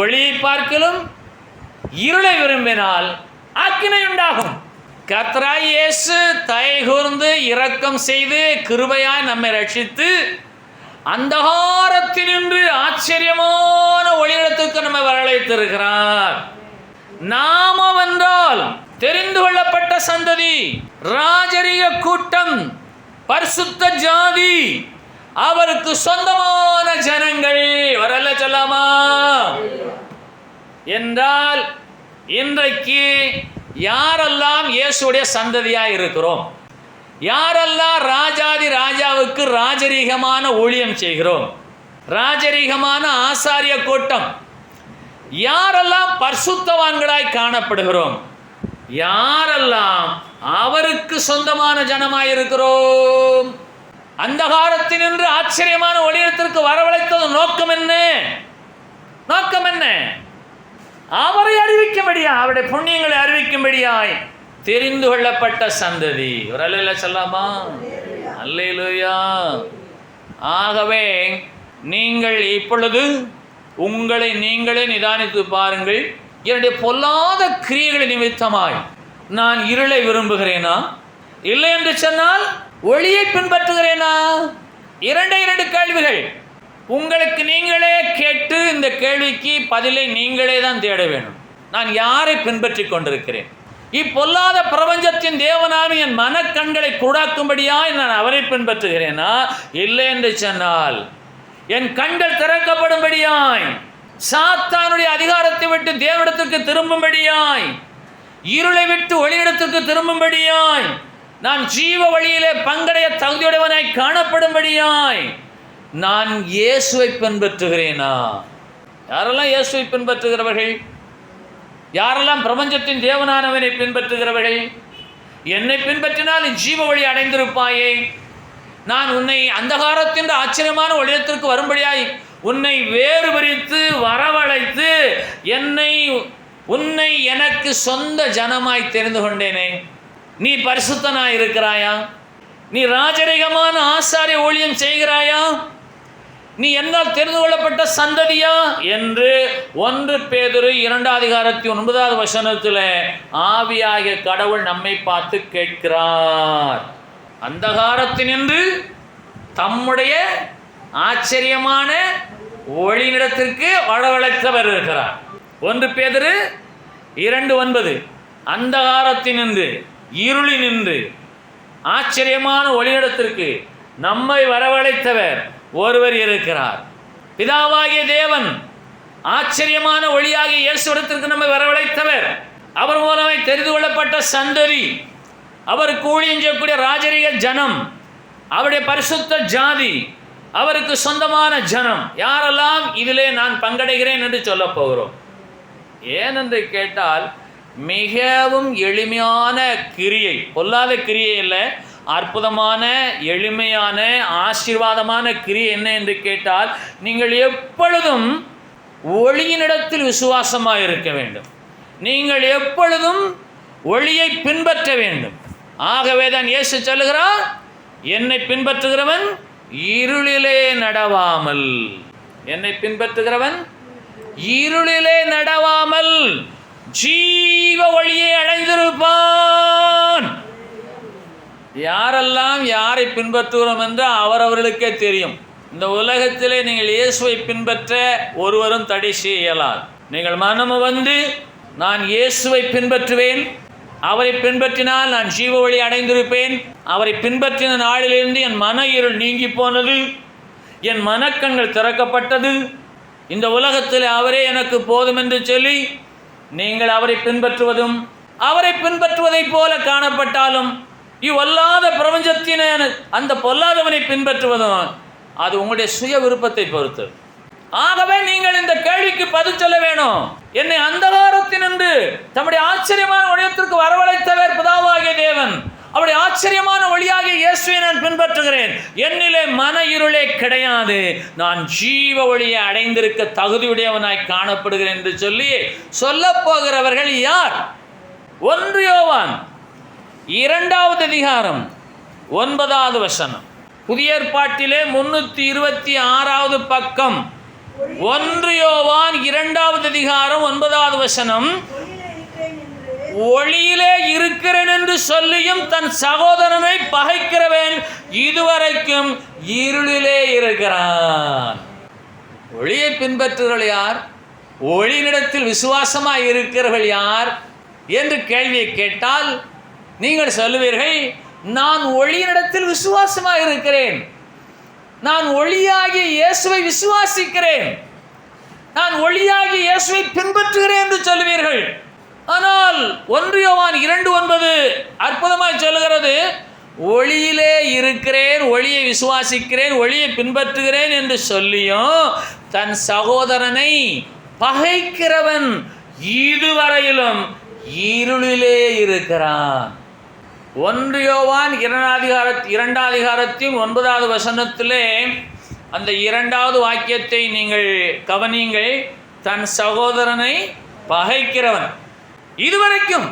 ஒளியை பார்க்கலும் இருளை விரும்பினால் ஆக்கினை உண்டாகும். கர்த்தராய் இயேசு தயை கூர்ந்து இரக்கம் செய்து கிருபையாய் நம்மை ரட்சித்து அந்தகாரத்தினின்று ஆச்சரியமான ஒளியிடத்துக்கு நம்மை வரவழைத்திருக்கிறார். நாமம் என்றால் தெரிந்து கொள்ளப்பட்ட சந்ததி, ராஜரீக கூட்டம், பரிசுத்த ஜாதி, அவருக்கு சொந்தமான ஜனங்கள். வரல சொல்லாமா? என்றால் இன்றைக்கு யாரெல்லாம் இயேசுடைய சந்ததியாய் இருக்கிறோம், யாரெல்லாம் ராஜாதி ராஜாவுக்கு ராஜரீகமான ஊழியம் செய்கிறோம், ராஜரீகமான ஆசாரிய கூட்டம், யாரெல்லாம் பரிசுத்தவான்களாய் காணப்படுகிறோம், யாரெல்லாம் அவருக்கு சொந்தமான ஜனமாய் இருக்கிறோம். அந்தகாரத்தினின்று ஆச்சரியமான ஒளியிடத்திற்கு வரவழைத்தது நோக்கம் என்ன? நோக்கம் என்ன? அவரை அறிவிக்கும்படியா, அவருடைய புண்ணியங்களை அறிவிக்கும்படியாய் தெரிந்து கொள்ளப்பட்ட சந்ததி. ஒரு அல்லேலூயா சொல்லாமா? அல்லேலூயா. ஆகவே நீங்கள் இப்பொழுது உங்களை நீங்களே நிதானித்து பாருங்கள். என்னுடைய பொல்லாத கிரியைகள் நிமித்தமாய் நான் இருளை விரும்புகிறேனா, இல்லை என்று சொன்னால் ஒளியை பின்பற்றுகிறேனா? இரண்டு கேள்விகள் உங்களுக்கு நீங்களே கேட்டு இந்த கேள்விக்கு பதிலை நீங்களே தான் தேட வேண்டும். நான் யாரை பின்பற்றி கொண்டிருக்கிறேன்? இப்பொல்லாத பிரபஞ்சத்தின் தேவனான என் மனக்கண்களை கூடாக்கும்படியாய் நான் அவரை பின்பற்றுகிறேனா, இல்லை என்று சொன்னால் என் கண்கள் திறக்கப்படும்படியாய், சாத்தானுடைய அதிகாரத்தை விட்டு தேவனிடத்திற்கு திரும்பும்படியாய், இருளை விட்டு ஒளியிடத்திற்கு திரும்பும்படியாய், நான் ஜீவ வழியிலே பங்கடைய தகுதியுடையவனாய் காணப்படும்படியாய் நான் இயேசுவை பின்பற்றுகிறேனா? யாரெல்லாம் இயேசுவை பின்பற்றுகிறவர்கள்? யாரெல்லாம் பிரபஞ்சத்தின் தேவனானவனை பின்பற்றுகிறவர்கள்? என்னை பின்பற்றினால் ஜீவ வழி அடைந்திருப்பாயே. நான் உன்னை அந்தகாரத்தின் ஆச்சரியமான ஒளியிடத்திற்கு வரும்படியாய் உன்னை வேறு பிரித்து வரவழைத்து உன்னை எனக்கு சொந்த ஜனமாய் தெரிந்து கொண்டேனே. நீ பரிசுத்தனாய் இருக்கிறாயா? நீ ராஜரீகமான ஆசாரிய ஊழியம் செய்கிறாயா? நீ என்னால் தெரிந்து கொள்ளப்பட்ட சந்ததியா என்று 1 பேதுரு 2:9 ஆவியாகிய கடவுள் நம்மை பார்த்து கேட்கிறார். அந்தகாரத்தினின்று தம்முடைய ஆச்சரியமான ஒளியிடத்திற்கு வரவழைத்தவர் இருக்கிறார். 1 பேதுரு 2:9 அந்தகாரத்தினின்று இருளினின்று ஆச்சரியமான ஒளியிடத்திற்கு நம்மை வரவழைத்தவர் ஒருவர் இருக்கிறார். பிதாவாகிய தேவன் ஆச்சரியமான ஒளியாகிய இயேசுவிடத்திற்கு நம்மை வரவழைத்தவர். அவர் மூலமாய் தெரிந்து கொள்ளப்பட்ட சந்ததி, அவருக்கு ஊழியம் செய்யக்கூடிய ராஜரீக ஜனம், அவருடைய பரிசுத்த ஜாதி, அவருக்கு சொந்தமான ஜனம். யாரெல்லாம் இதிலே நான் பங்கடைகிறேன் என்று சொல்ல போகிறோம். ஏனென்று கேட்டால் மிகவும் எளிமையான கிரியை, பொல்லாத கிரியை இல்லை, அற்புதமான எளிமையான ஆசீர்வாதமான கிரியை என்ன என்று கேட்டால், நீங்கள் எப்பொழுதும் ஒளியினிடத்தில் விசுவாசமாக இருக்க வேண்டும். நீங்கள் எப்பொழுதும் ஒளியை பின்பற்ற வேண்டும். ஆகவே தான் இயேசு சொல்லுகிறார், என்னை பின்பற்றுகிறவன் இருளிலே நடவாமல், என்னை பின்பற்றுகிறவன் இருளிலே நடவாமல் ஜீவ ஒளியை அடைந்திருப்பான். யாரெல்லாம் யாரை பின்பற்றுகிறோம் என்று அவரவர்களுக்கே தெரியும். இந்த உலகத்திலே நீங்கள் இயேசுவை பின்பற்ற ஒருவரும் தடை செய்ய இயலாது. நீங்கள் மனம் வந்து நான் இயேசுவை பின்பற்றுவேன், அவரை பின்பற்றினால் நான் ஜீவ ஒளி அடைந்திருப்பேன், அவரை பின்பற்றின நாளிலிருந்து என் மன இருள் நீங்கி போனது, என் மனக்கண்கள் திறக்கப்பட்டது, இந்த உலகத்தில் அவரே எனக்கு போதும் என்று சொல்லி நீங்கள் அவரை பின்பற்றுவதும், அவரை பின்பற்றுவதைப் போல காணப்பட்டாலும் இவ்வல்லாத பிரபஞ்சத்தின அந்த பொல்லாதவனை பின்பற்றுவதும் அது உங்களுடைய சுய விருப்பத்தை பொறுத்து. ஆகவே நீங்கள் இந்த கேள்விக்கு பதில் சொல்ல வேணும். என்னை அந்தகாரத்தினின்று தம்முடைய ஆச்சரியமான ஒளியிடத்திற்கு வரவழைத்தவர் பிதாவாகிய தேவன். அப்படி ஆச்சரியமான ஒளியாகிய இயேசுவை நான் பின்பற்றுகிறேன், என்னிலே மன இருளே கிடையாது, நான் ஜீவ ஒளியை அடைந்திருக்க தகுதியுடையவனாய் காணப்படுகிறேன் என்று சொல்லி சொல்ல போகிறவர்கள் யார்? 1 யோவான் 2வது அதிகாரம் 9வது வசனம். புதிய ஏற்பாட்டிலே 326வது பக்கம். 1 யோவான் 2வது அதிகாரம் 9வது வசனம். ஒளியிலே இருக்கிறேன் என்று சொல்லியும் தன் சகோதரனை பகைக்கிறவன் இதுவரைக்கும் இருளிலே இருக்கிறான். ஒளியை பின்பற்றுகிறவர்கள் யார்? ஒளியினிடத்தில் விசுவாசமாய் இருக்கிறவர்கள் யார் என்று கேள்வியை கேட்டால் நீங்கள் சொல்லுவீர்கள், நான் ஒளியினிடத்தில் விசுவாசமாய் இருக்கிறேன், நான் ஒளியாகிய இயேசுவை விசுவாசிக்கிறேன், நான் ஒளியாகிய இயேசுவை பின்பற்றுகிறேன் என்று சொல்லுவீர்கள். ஆனால் 1 யோவான் 2:9 அற்புதமாய் சொல்லுகிறது, ஒளியிலே இருக்கிறேன், ஒளியை விசுவாசிக்கிறேன், ஒளியை பின்பற்றுகிறேன் என்று சொல்லியும் தன் சகோதரனை பகைக்கிறவன் இதுவரையிலும் இருளிலே இருக்கிறான். 1 யோவான் 2வது அதிகாரத்தின் 9வது வசனத்திலே அந்த 2வது வாக்கியத்தை நீங்கள் கவனியுங்கள். தன் சகோதரனை பகைக்கிறவன் இதுவரைக்கும்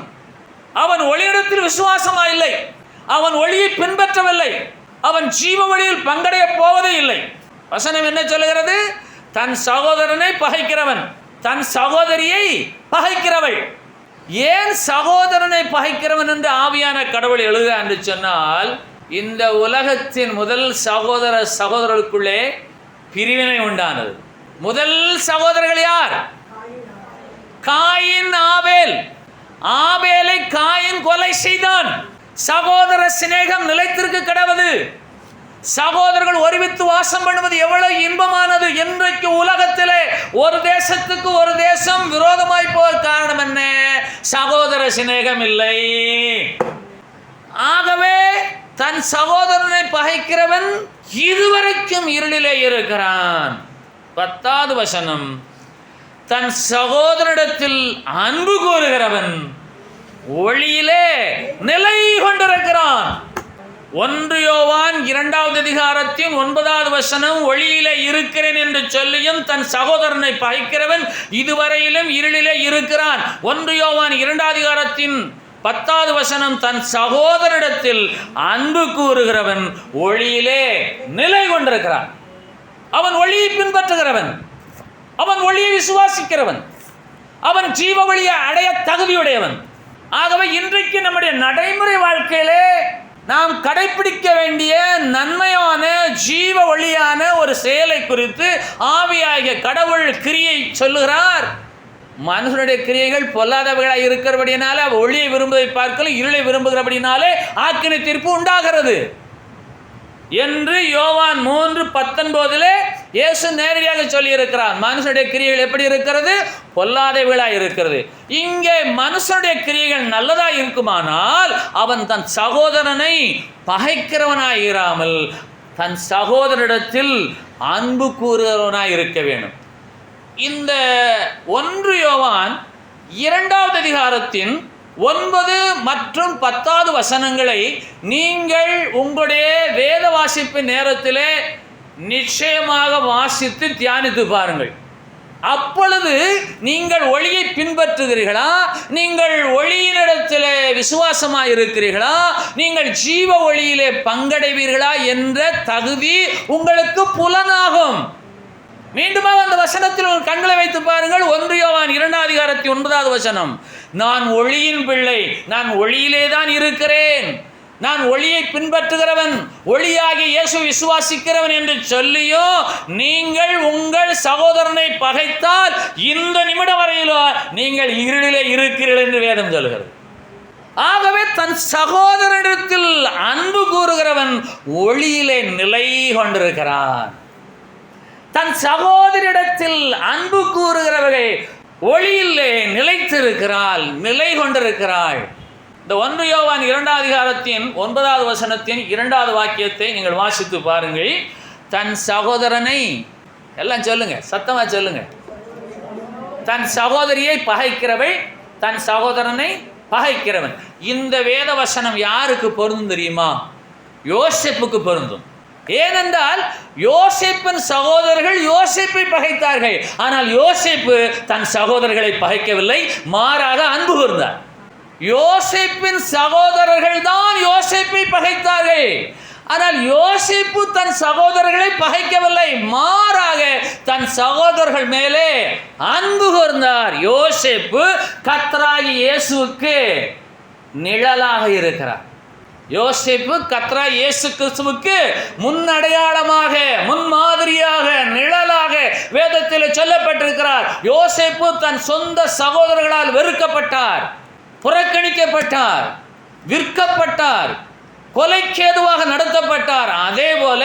அவன் ஒளியிடத்தில் விசுவாசமா இல்லை, அவன் ஒளியை பின்பற்றவில்லை, அவன் ஜீவ ஒளியில் பங்கடைய போவதே இல்லை. வசனம் என்ன சொல்லுகிறது? தன் சகோதரனை பகைக்கிறவன், தன் சகோதரியை பகைக்கிறவள். ஏன் சகோதரனை பகைக்கிறவன் என்று ஆவியான கடவுள் எழுத என்று சொன்னால், இந்த உலகத்தின் முதல் சகோதரர்களுக்குள்ளே பிரிவினை உண்டானது. முதல் சகோதரர்கள் யார்? காயின், ஆபேல். ஆபேலை காயின் கொலை செய்தான். சகோதர சிநேகம் நிலைத்திருக்க கடவுது. சகோதரர்கள் ஒருமித்து வாசம் பண்ணுவது எவ்வளவு இன்பமானது. இன்றைக்கு உலகத்திலே ஒரு தேசத்துக்கு ஒரு தேசம் விரோதமாய் போக காரணம் என்ன? சகோதர சிநேகம் இல்லை. ஆகவே தன் சகோதரனை பகைக்கிறவன் இதுவரைக்கும் இருளிலே இருக்கிறான். 10வது வசனம். தன் சகோதரிடத்தில் அன்பு கூறுகிறவன் ஒளியிலே நிலை கொண்டிருக்கிறான். 1 யோவான் 2வது அதிகாரத்தின் 9வது வசனம். ஒளியிலே இருக்கிறேன் என்று சொல்லியும் தன் சகோதரனை பகைக்கிறவன் இதுவரையிலும் இருளிலே இருக்கிறான். 1 யோவான் 2வது அதிகாரத்தின் 10வது வசனம். தன் சகோதரிடத்தில் அன்பு கூறுகிறவன் ஒளியிலே நிலை கொண்டிருக்கிறான். அவன் ஒளியை பின்பற்றுகிறவன், அவன் ஒளியை விசுவாசிக்கிறவன், அவன் ஜீவ ஒளியை அடைய தகுதியுடையவன். ஆகவே இன்றைக்கு நம்முடைய நடைமுறை வாழ்க்கையிலே நாம் கடைபிடிக்க வேண்டிய நன்மையான ஜீவ ஒளியான ஒரு செயலை குறித்து ஆவியாகிய கடவுள் கிரியை சொல்லுகிறார். மனுஷனுடைய கிரியைகள் பொல்லாதவைகளாக இருக்கிறபடினாலே ஒளியை விரும்புவதை பார்க்கலும் இருளை விரும்புகிறபடினாலே ஆக்கினை தீர்ப்பு உண்டாகிறது என்று யோவான் 3:19 இயேசு நேரடியாக சொல்லியிருக்கிறார். மனுஷனுடைய கிரியைகள் எப்படி இருக்கிறது? பொல்லாதவைகளாக இருக்கிறது. இங்கே மனுஷனுடைய கிரியைகள் நல்லதாக இருக்குமானால் அவன் தன் சகோதரனை பகைக்கிறவனாய் இராமல் தன் சகோதரிடத்தில் அன்பு கூறுகிறவனாய் இருக்க வேண்டும். இந்த 1 யோவான் 2வது அதிகாரத்தின் 9 மற்றும் 10வது வசனங்களை நீங்கள் உங்களுடைய வேத வாசிப்பு நேரத்திலே நிச்சயமாக வாசித்து தியானித்து பாருங்கள். அப்பொழுது நீங்கள் ஒளியை பின்பற்றுகிறீர்களா, நீங்கள் ஒளியினிடத்தில் விசுவாசமாக இருக்கிறீர்களா, நீங்கள் ஜீவ ஒளியிலே பங்கடைவீர்களா என்ற தகுதி உங்களுக்கு புலனாகும். மீண்டுமாக அந்த வசனத்தில் ஒரு கண்களை வைத்து பாருங்கள். 1 யோவான் 2வது அதிகாரத்தின் 9வது வசனம். நான் ஒளியின் பிள்ளை, நான் ஒளியிலே தான் இருக்கிறேன், நான் ஒளியை பின்பற்றுகிறவன், ஒளியாகிய இயேசு விசுவாசிக்கிறவன் என்று சொல்லியோ நீங்கள் உங்கள் சகோதரனை பகைத்தால் இந்த நிமிடம் வரையிலோ நீங்கள் இருளிலே இருக்கிறீர்கள் என்று வேதம் சொல்கிறது. ஆகவே தன் சகோதரனிடத்தில் அன்பு கூறுகிறவன் ஒளியிலே நிலை கொண்டிருக்கிறான். தன் சகோதரிடத்தில் அன்பு கூறுகிறவர்கள் ஒளியிலே நிலைத்திருக்கிறாள், நிலை கொண்டிருக்கிறாள். இந்த 1 யோவான் 2வது அதிகாரத்தின் 9வது வசனத்தின் 2வது வாக்கியத்தை நீங்கள் வாசித்து பாருங்கள். தன் சகோதரனை, எல்லாம் சொல்லுங்க, சத்தமா சொல்லுங்க. தன் சகோதரியை பகைக்கிறவள் தன் சகோதரனை பகைக்கிறவன். இந்த வேத வசனம் யாருக்கு பொருந்தும் தெரியுமா? யோசேப்புக்கு பொருந்தும். ஏனென்றால் யோசேப்பின் சகோதரர்கள் யோசேப்பை பகைத்தார்கள். ஆனால் யோசேப்பு தன் சகோதரர்களை பகைக்கவில்லை, மாறாக அன்பு கூர்ந்தார். யோசேப்பின் சகோதரர்கள் தான் யோசேப்பை பகைத்தார்கள். ஆனால் யோசேப்பு தன் சகோதரர்களை பகைக்கவில்லை, மாறாக தன் சகோதரர்கள் மேலே அன்பு கூர்ந்தார். யோசேப்பு கர்த்தராகிய இயேசுவுக்கு நிழலாக இருக்கிறார். யோசேப்பு கர்த்தராகிய இயேசு கிறிஸ்துவுக்கு முன்னடையாளமாக, முன்மாதிரியாக, நிழலாக வேதத்தில் சொல்லப்பட்டிருக்கிறார். யோசேப்பு தன் சொந்த சகோதரர்களால் வெறுக்கப்பட்டார், புறக்கணிக்கப்பட்டார், விற்கப்பட்டார், கொலைக்கேதுவாக நடத்தப்பட்டார். அதே போல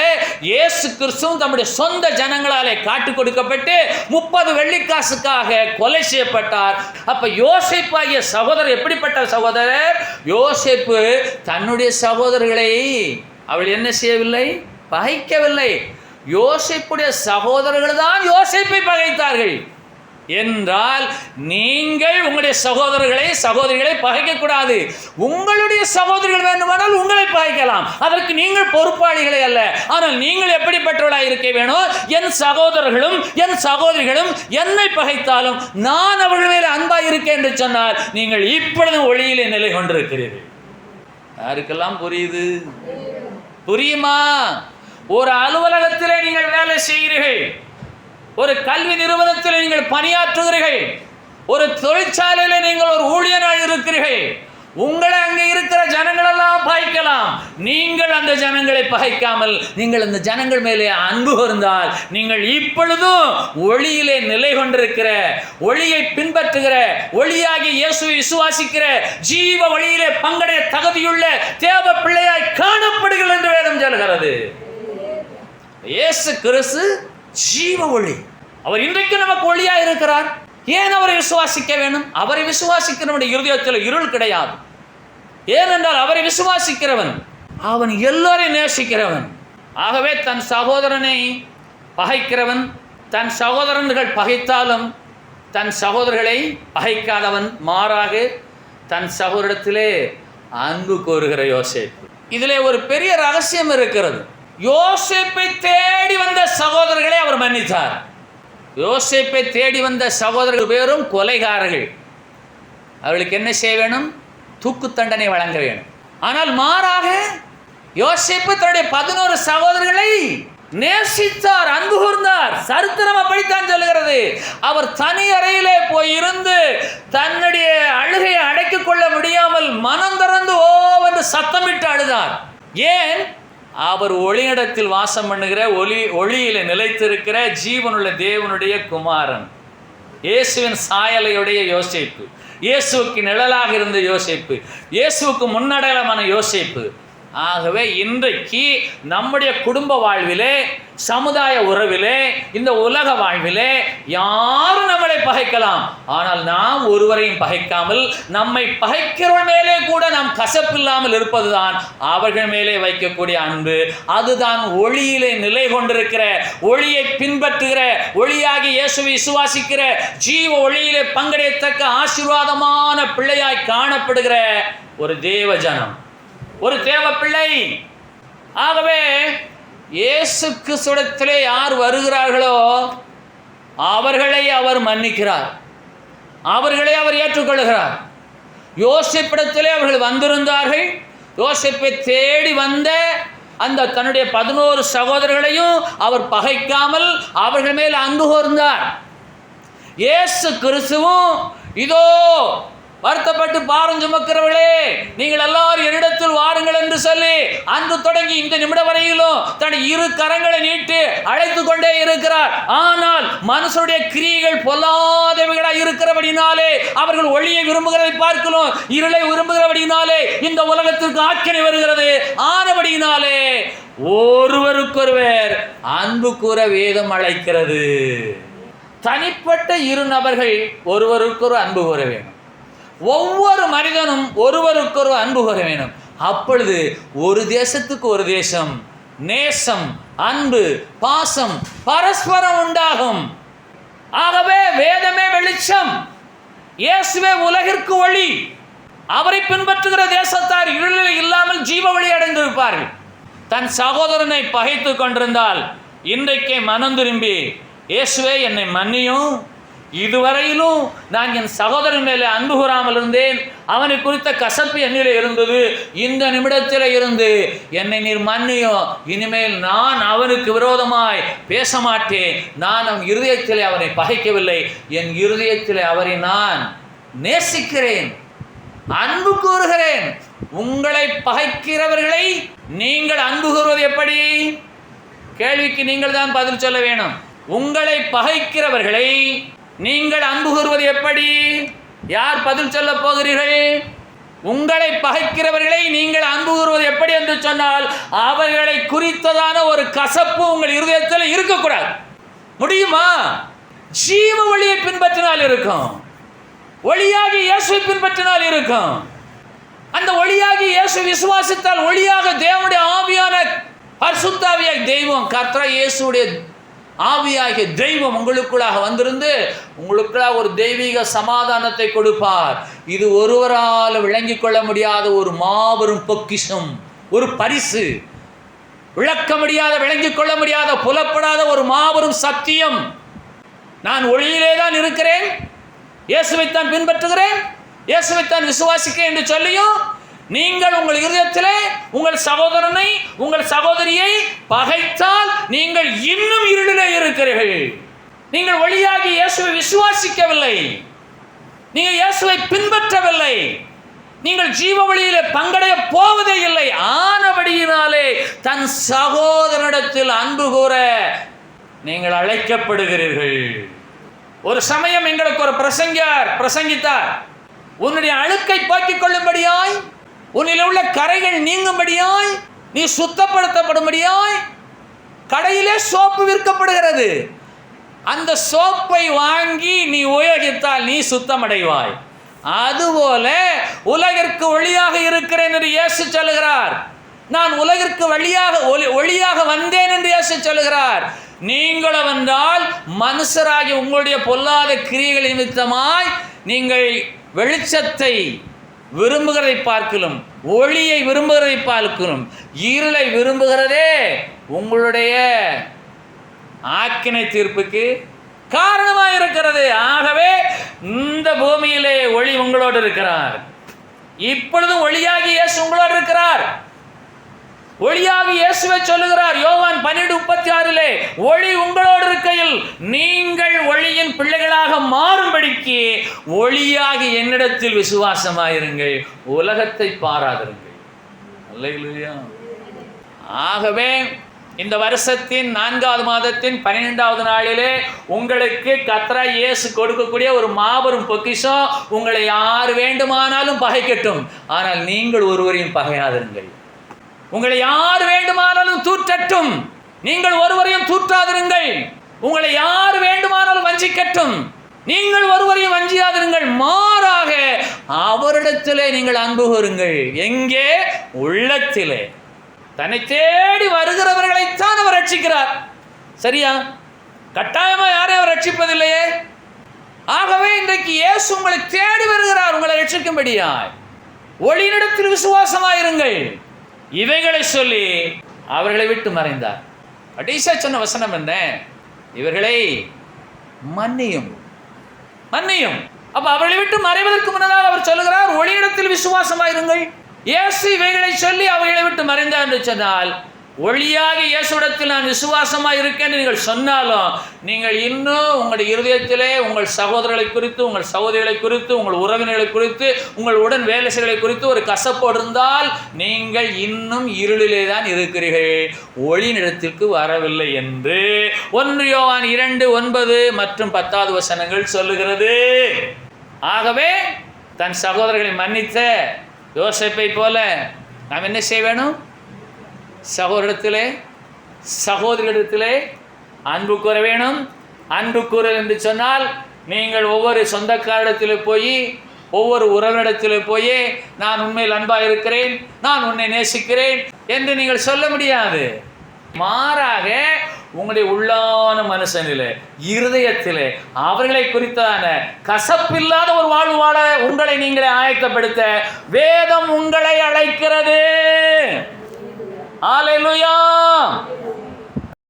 இயேசு கிறிஸ்துவும் தம்முடைய சொந்த ஜனங்களாலே காட்டு கொடுக்கப்பட்டு 30 வெள்ளிக்காசுக்காக கொலை செய்யப்பட்டார். அப்ப யோசேப்பாகிய சகோதரர் எப்படிப்பட்ட சகோதரர்? யோசேப்பு தன்னுடைய சகோதரர்களை அவள் என்ன செய்யவில்லை? பகைக்கவில்லை. யோசேப்புடைய சகோதரர்கள் தான் யோசேப்பை பகைத்தார்கள். என்றால் நீங்கள் உங்களுடைய சகோதரிகளை பகைக்கக்கூடாது. உங்களுடைய சகோதரிகள் வேண்டுமானால் உங்களை பகைக்கலாம், அதற்கு நீங்கள் பொறுப்பாளிகளே அல்ல. ஆனால் நீங்கள் எப்படிப்பட்டவர்களாக இருக்க வேணும்? என் சகோதரர்களும் என் சகோதரிகளும் என்னை பகைத்தாலும் நான் அவர்கள் மேலே அன்பாக இருக்கேன் என்று சொன்னால் நீங்கள் இப்பொழுது ஒளியிலே நிலை கொண்டிருக்கிறீர்கள். யாருக்கெல்லாம் புரியுது? புரியுமா? ஒரு அலுவலகத்திலே நீங்கள் வேலை செய்கிறீர்கள், ஒரு கல்வி நிறுவனத்தில் நீங்கள் பணியாற்றுகிறீர்கள், ஒரு தொழிற்சாலையில் நீங்கள் ஒரு ஊழியராக இருக்கிறீர்கள். உங்களை அங்கே இருக்கிற ஜனங்களெல்லாம் பகைக்கலாம், நீங்கள் அந்த ஜனங்களை பகைக்காமல் நீங்கள் அந்த ஜனங்கள் மேலே அன்பு கூர்ந்தால் நீங்கள் இப்பொழுதும் ஒளியிலே நிலை கொண்டிருக்கிற, ஒளியை பின்பற்றுகிற, ஒளியாகி இயேசுவை விசுவாசிக்கிற, ஜீவ ஒளியிலே பங்கடைய தகுதியுள்ள தேவ பிள்ளையாய் காணப்படுகிறது என்று வேதம் சொல்கிறது. இயேசு கிறிஸ்து ஜீவ ஒளி. அவர் இன்றைக்கு நமக்கு ஒளியா இருக்கிறார். ஏன் அவரை விசுவாசிக்க வேண்டும்? அவரை விசுவாசிக்கிறவனுடைய இருதயத்தில் இருள் கிடையாது. ஏனென்றால் அவரை விசுவாசிக்கிறவன் அவன் எல்லோரையும் நேசிக்கிறவன். ஆகவே தன் சகோதரனை பகைக்கிறவன், தன் சகோதரன்கள் பகைத்தாலும் தன் சகோதரர்களை பகைக்காதவன், மாறாக தன் சகோதரத்திலே அன்பு கோருகிற யோசேப்பு. இதிலே ஒரு பெரிய ரகசியம் இருக்கிறது. யோசேப்பை தேடி வந்த சகோதரர்களை அவர் மன்னித்தார். யோசேப்பை தேடி வந்த சகோதரர்கள் பேரும் கொலைகாரர்கள். அவர்களுக்கு என்ன செய்ய வேணும்? தூக்கு தண்டனை வழங்க வேணும். ஆனால் மாறாக யோசேப்பு தன்னுடைய 11 சகோதரர்களை நேசித்தார், அன்பு கூர்ந்தார். சரித்திரம் அப்படித்தான் சொல்லுகிறது. அவர் தனி அறையிலே போய் இருந்து தன்னுடைய அழுகையை அடக்கிக் கொள்ள முடியாமல் மனம் திறந்து ஓவென்று சத்தமிட்டு அழுதார். ஏன்? அவர் ஒளியிடத்தில் வாசம் பண்ணுகிற, ஒளியில நிலைத்திருக்கிற ஜீவனுள்ள தேவனுடைய குமாரன், இயேசுவின் சாயலையுடைய யோசேப்பு, இயேசுவுக்கு நிழலாக இருந்த யோசேப்பு, இயேசுவுக்கு முன்னடையாளமான யோசேப்பு. ஆகவே இன்றைக்கு நம்முடைய குடும்ப வாழ்விலே, சமுதாய உறவிலே, இந்த உலக வாழ்விலே யாரும் நம்மளை பகைக்கலாம். ஆனால் நாம் ஒருவரையும் பகைக்காமல் நம்மை பகைக்கிறவர்கள் மேலே கூட நாம் கசப்பில்லாமல் இருப்பதுதான் அவர்கள் மேலே வைக்கக்கூடிய அன்பு. அதுதான் ஒளியிலே நிலை கொண்டிருக்கிற, ஒளியை பின்பற்றுகிற, ஒளியாகி இயேசுவை விசுவாசிக்கிற, ஜீவ ஒளியிலே பங்கடையத்தக்க ஆசீர்வாதமான பிள்ளையாய் காணப்படுகிற ஒரு தேவ ஜனம், ஒரு தேவ பிள்ளை. ஆகவே இயேசு கிறிஸ்துவிடத்திலே யார் வருகிறார்களோ அவர்களை அவர் மன்னிக்கிறார், அவர்களை அவர் ஏற்றுக்கொள்கிறார். யோசேப்பிடத்திலே அவர்கள் வந்திருந்தார்கள். யோசேப்பை தேடி வந்த அந்த தன்னுடைய 11 சகோதரர்களையும் அவர் பகைக்காமல் அவர்கள் மேல் அன்பு கூர்ந்தார். இயேசு கிறிஸ்துவும் இதோ வருத்தப்பட்டு பாரம் சுமக்கிறவர்களே, நீங்கள் எல்லாரும் என்னிடத்தில் வாருங்கள் என்று சொல்லி அன்று தொடங்கி இந்த நிமிடம் வரையிலும் தன் 2 கரங்களை நீட்டி அழைத்து கொண்டே இருக்கிறார். ஆனால் மனுஷனுடைய கிரியைகள் பொல்லாதவைகளாக இருக்கிறபடினாலே, அவர்கள் ஒளியை விரும்புகிறதை பார்க்கலாம், இருளை விரும்புகிறபடினாலே இந்த உலகத்திற்கு ஆக்கினை வருகிறது. ஆனபடினாலே ஒருவருக்கொருவர் அன்பு கூற வேதம் அழைக்கிறது. தனிப்பட்ட 2 நபர்கள் ஒருவருக்கொரு அன்பு கூற வேண்டும். ஒவ்வொரு மனிதனும் ஒருவருக்கொரு அன்பு கூற வேண்டும். அப்பொழுது ஒரு தேசத்துக்கு ஒரு தேசம் நேசம், அன்பு, பாசம் பரஸ்பரம் உண்டாகும். ஆகவே வேதமே வெளிச்சம், இயேசுவே உலகிற்கு ஒளி. அவரை பின்பற்றுகிற தேசத்தார் இருளில் இல்லாமல் ஜீவ வழி அடைந்திருப்பார்கள். தன் சகோதரனை பகைத்து கொண்டிருந்தால் இன்றைக்கே மனம் திரும்பி, இயேசுவே என்னை மன்னியும், இதுவரையிலும் நான் என் சகோதரன் மேலே அன்பு கூறாமல் இருந்தேன், அவனை குறித்த கசப்பு என்னிலே இருந்தது, இந்த நிமிடத்தில் இருந்து என்னை நீர் மன்னியும், இனிமேல் நான் அவனுக்கு விரோதமாய் பேச மாட்டேன், நான் அவன் இருதயத்திலே அவனை பகைக்கவில்லை, என் இருதயத்திலே அவரை நான் நேசிக்கிறேன், அன்பு கூறுகிறேன். உங்களை பகைக்கிறவர்களை நீங்கள் அன்பு கூறுவது எப்படி? கேள்விக்கு நீங்கள் தான் பதில் சொல்ல வேணும். உங்களை பகைக்கிறவர்களை நீங்கள் அன்பு கூறுவது எப்படி? யார் பதில் சொல்ல போகிறீர்கள்? உங்களை பகைக்கிறவர்களை நீங்கள் அன்பு கூறுவது எப்படி என்று சொன்னால், அவர்களை குறித்ததான ஒரு கசப்பு உங்கள் இருதயத்தில் இருக்கக்கூடாது. முடியுமா? ஜீவ வழியை பின்பற்றினால் இருக்கும், ஒளியாகி இயேசுவை பின்பற்றினால் இருக்கும். அந்த ஒளியாகி இயேசு விசுவாசித்தால் ஒளியாக தேவனுடைய ஆவியான பரிசுத்த ஆவியாகிய தெய்வம், கர்த்தர் இயேசுடைய ஆவியாகிய தெய்வம் உங்களுக்குள்ளாக வந்திருந்து உங்களுக்குள்ளாக ஒரு தெய்வீக சமாதானத்தை கொடுப்பார். இது ஒருவரால் விளங்கிக் கொள்ள முடியாத ஒரு மாபெரும் பொக்கிஷம், ஒரு பரிசு, விளக்க முடியாத, விளங்கிக் கொள்ள முடியாத, புலப்படாத ஒரு மாபெரும் சத்தியம். நான் ஒளியிலே தான் இருக்கிறேன், இயேசுவைத்தான் பின்பற்றுகிறேன், இயேசுவைத்தான் விசுவாசிக்கிறேன் என்று சொல்லியும் நீங்கள் உங்கள் இருதயத்திலே உங்கள் சகோதரனை, உங்கள் சகோதரியை பகைத்தால் நீங்கள் இன்னும் இருளிலே இருக்கிறீர்கள். நீங்கள் ஒளியாகி இயேசுவை விசுவாசிக்கவில்லை, நீங்கள் இயேசுவை பின்பற்றவில்லை, நீங்கள் ஜீவ வழியிலே பங்கடைய போவதே இல்லை. ஆனபடியினாலே தன் சகோதரனிடத்தில் அன்பு கூற நீங்கள் அழைக்கப்படுகிறீர்கள். ஒரு சமயம் எங்களுக்கு ஒரு பிரசங்கித்தார், உன்னுடைய அழுக்கை போக்கிக் கொள்ளும்படியாய், உன்னில் உள்ள கரைகள் நீங்கும்படியாய், நீ சுத்தப்படுத்தப்படும்படியாய் கடையிலே சோப்பு விற்கப்படுகிறது, அந்த சோப்பை வாங்கி நீ உபயோகித்தால் நீ சுத்தமடைவாய். அதுபோல உலகிற்கு ஒளியாக இருக்கிறேன் என்று இயேசு சொல்லுகிறார். நான் உலகிற்கு ஒளியாக வந்தேன் என்று இயேசு சொல்லுகிறார். நீங்களும் வந்தால் மனுஷராகி உங்களுடைய பொல்லாத கிரியைகள் நிமித்தமாய் நீங்கள் வெளிச்சத்தை விரும்புகிறதை பார்க்கலும், ஒளியை விரும்புகிறதை பார்க்கலும், இருளை விரும்புகிறதே உங்களுடைய ஆக்கினை தீர்ப்புக்கு காரணமாக இருக்கிறது. ஆகவே இந்த பூமியிலே ஒளி உங்களோடு இருக்கிறார். இப்பொழுதும் ஒளியாகி இயேசு உங்களோடு இருக்கிறார். ஒளியாகி இயேசுவை சொல்லுகிறார் யோவான் 12:36 ஒளி உங்களோடு இருக்கையில் நீங்கள் ஒளியின் பிள்ளைகளாக மாறும்படிக்கு ஒளியாகி என்னிடத்தில் விசுவாசமாயிருங்கள், உலகத்தை பாராதிருங்கள். அல்லேலூயா. ஆகவே இந்த வருஷத்தின் 4வது மாதத்தின் 12வது நாளிலே உங்களுக்கு கர்த்தராகிய இயேசு கொடுக்கக்கூடிய ஒரு மாபெரும் பொக்கிஷம். உங்களை யார் வேண்டுமானாலும் பகைக்கட்டும், ஆனால் நீங்கள் ஒருவரையும் பகையாதிருங்கள். உங்களை யார் வேண்டுமானாலும் தூற்றட்டும், நீங்கள் ஒருவரையும் தூற்றாதிருங்கள். உங்களை யார் வேண்டுமானாலும் வஞ்சிக்கட்டும், நீங்கள் ஒருவரையும் வஞ்சியாதிருங்கள். மாறாக அவரிடத்திலே நீங்கள் அன்பு கூறுங்கள். எங்கே? உள்ளத்திலே. தன்னை தேடி வருகிறவர்களைத்தான் அவர் ரட்சிக்கிறார். சரியா? கட்டாயமா யாரையும் அவர் ரட்சிப்பதில்லையே. ஆகவே இன்றைக்கு இயேசு உங்களை தேடி வருகிறார், உங்களை ரட்சிக்கும்படியாய். ஒளியினிடத்தில் விசுவாசமாயிருங்கள். இவைகளை சொல்லி அவர்களை விட்டு மறைந்தார். கடைசியா சொன்ன வசனம் என்ன? இவர்களை மன்னியும். மன்னியும். அப்ப அவர்களை விட்டு மறைவதற்கு முன்னதாக அவர் சொல்லுகிறார் ஒளியிடத்தில் விசுவாசமாயிருங்கள். இயேசு இவைகளை சொல்லி அவர்களை விட்டு மறைந்தார் என்று சொன்னால், ஒளியாக இயேசுவிடத்தில் நான் விசுவாசமாக இருக்கேன் நீங்கள் சொன்னாலும் நீங்கள் இன்னும் உங்களுடைய இருதயத்திலே உங்கள் சகோதரர்களை குறித்து, உங்கள் சகோதரிகளை குறித்து, உங்கள் உறவினர்களை குறித்து, உங்கள் உடன் வேலை செய்களை குறித்து ஒரு கசப்போடு இருந்தால் நீங்கள் இன்னும் இருளிலே தான் இருக்கிறீர்கள், ஒளி நிலத்திற்கு வரவில்லை என்று 1 யோவான் 2:9 மற்றும் 10வது வசனங்கள் சொல்லுகிறது. ஆகவே தன் சகோதரர்களை மன்னித்த யோசேப்பை போல நாம் என்ன செய்ய வேணும்? சகோதரத்திலே சகோதரிடத்திலே அன்பு கூற வேணும். அன்பு கூறல் என்று சொன்னால் நீங்கள் ஒவ்வொரு சொந்தக்காரிடத்தில் போய், ஒவ்வொரு உறவினிடத்தில் போய் நான் உண்மையில் அன்பாக இருக்கிறேன், நான் உன்னை நேசிக்கிறேன் என்று நீங்கள் சொல்ல முடியாது. மாறாக உங்களுடைய உள்ளான மனுஷனிலே, இருதயத்திலே அவர்களை குறித்தான கசப்பில்லாத ஒரு வாழ்வு வாழ உங்களை நீங்களே ஆயத்தப்படுத்த வேதம் உங்களை அழைக்கிறது. ஹல்லேலூயா.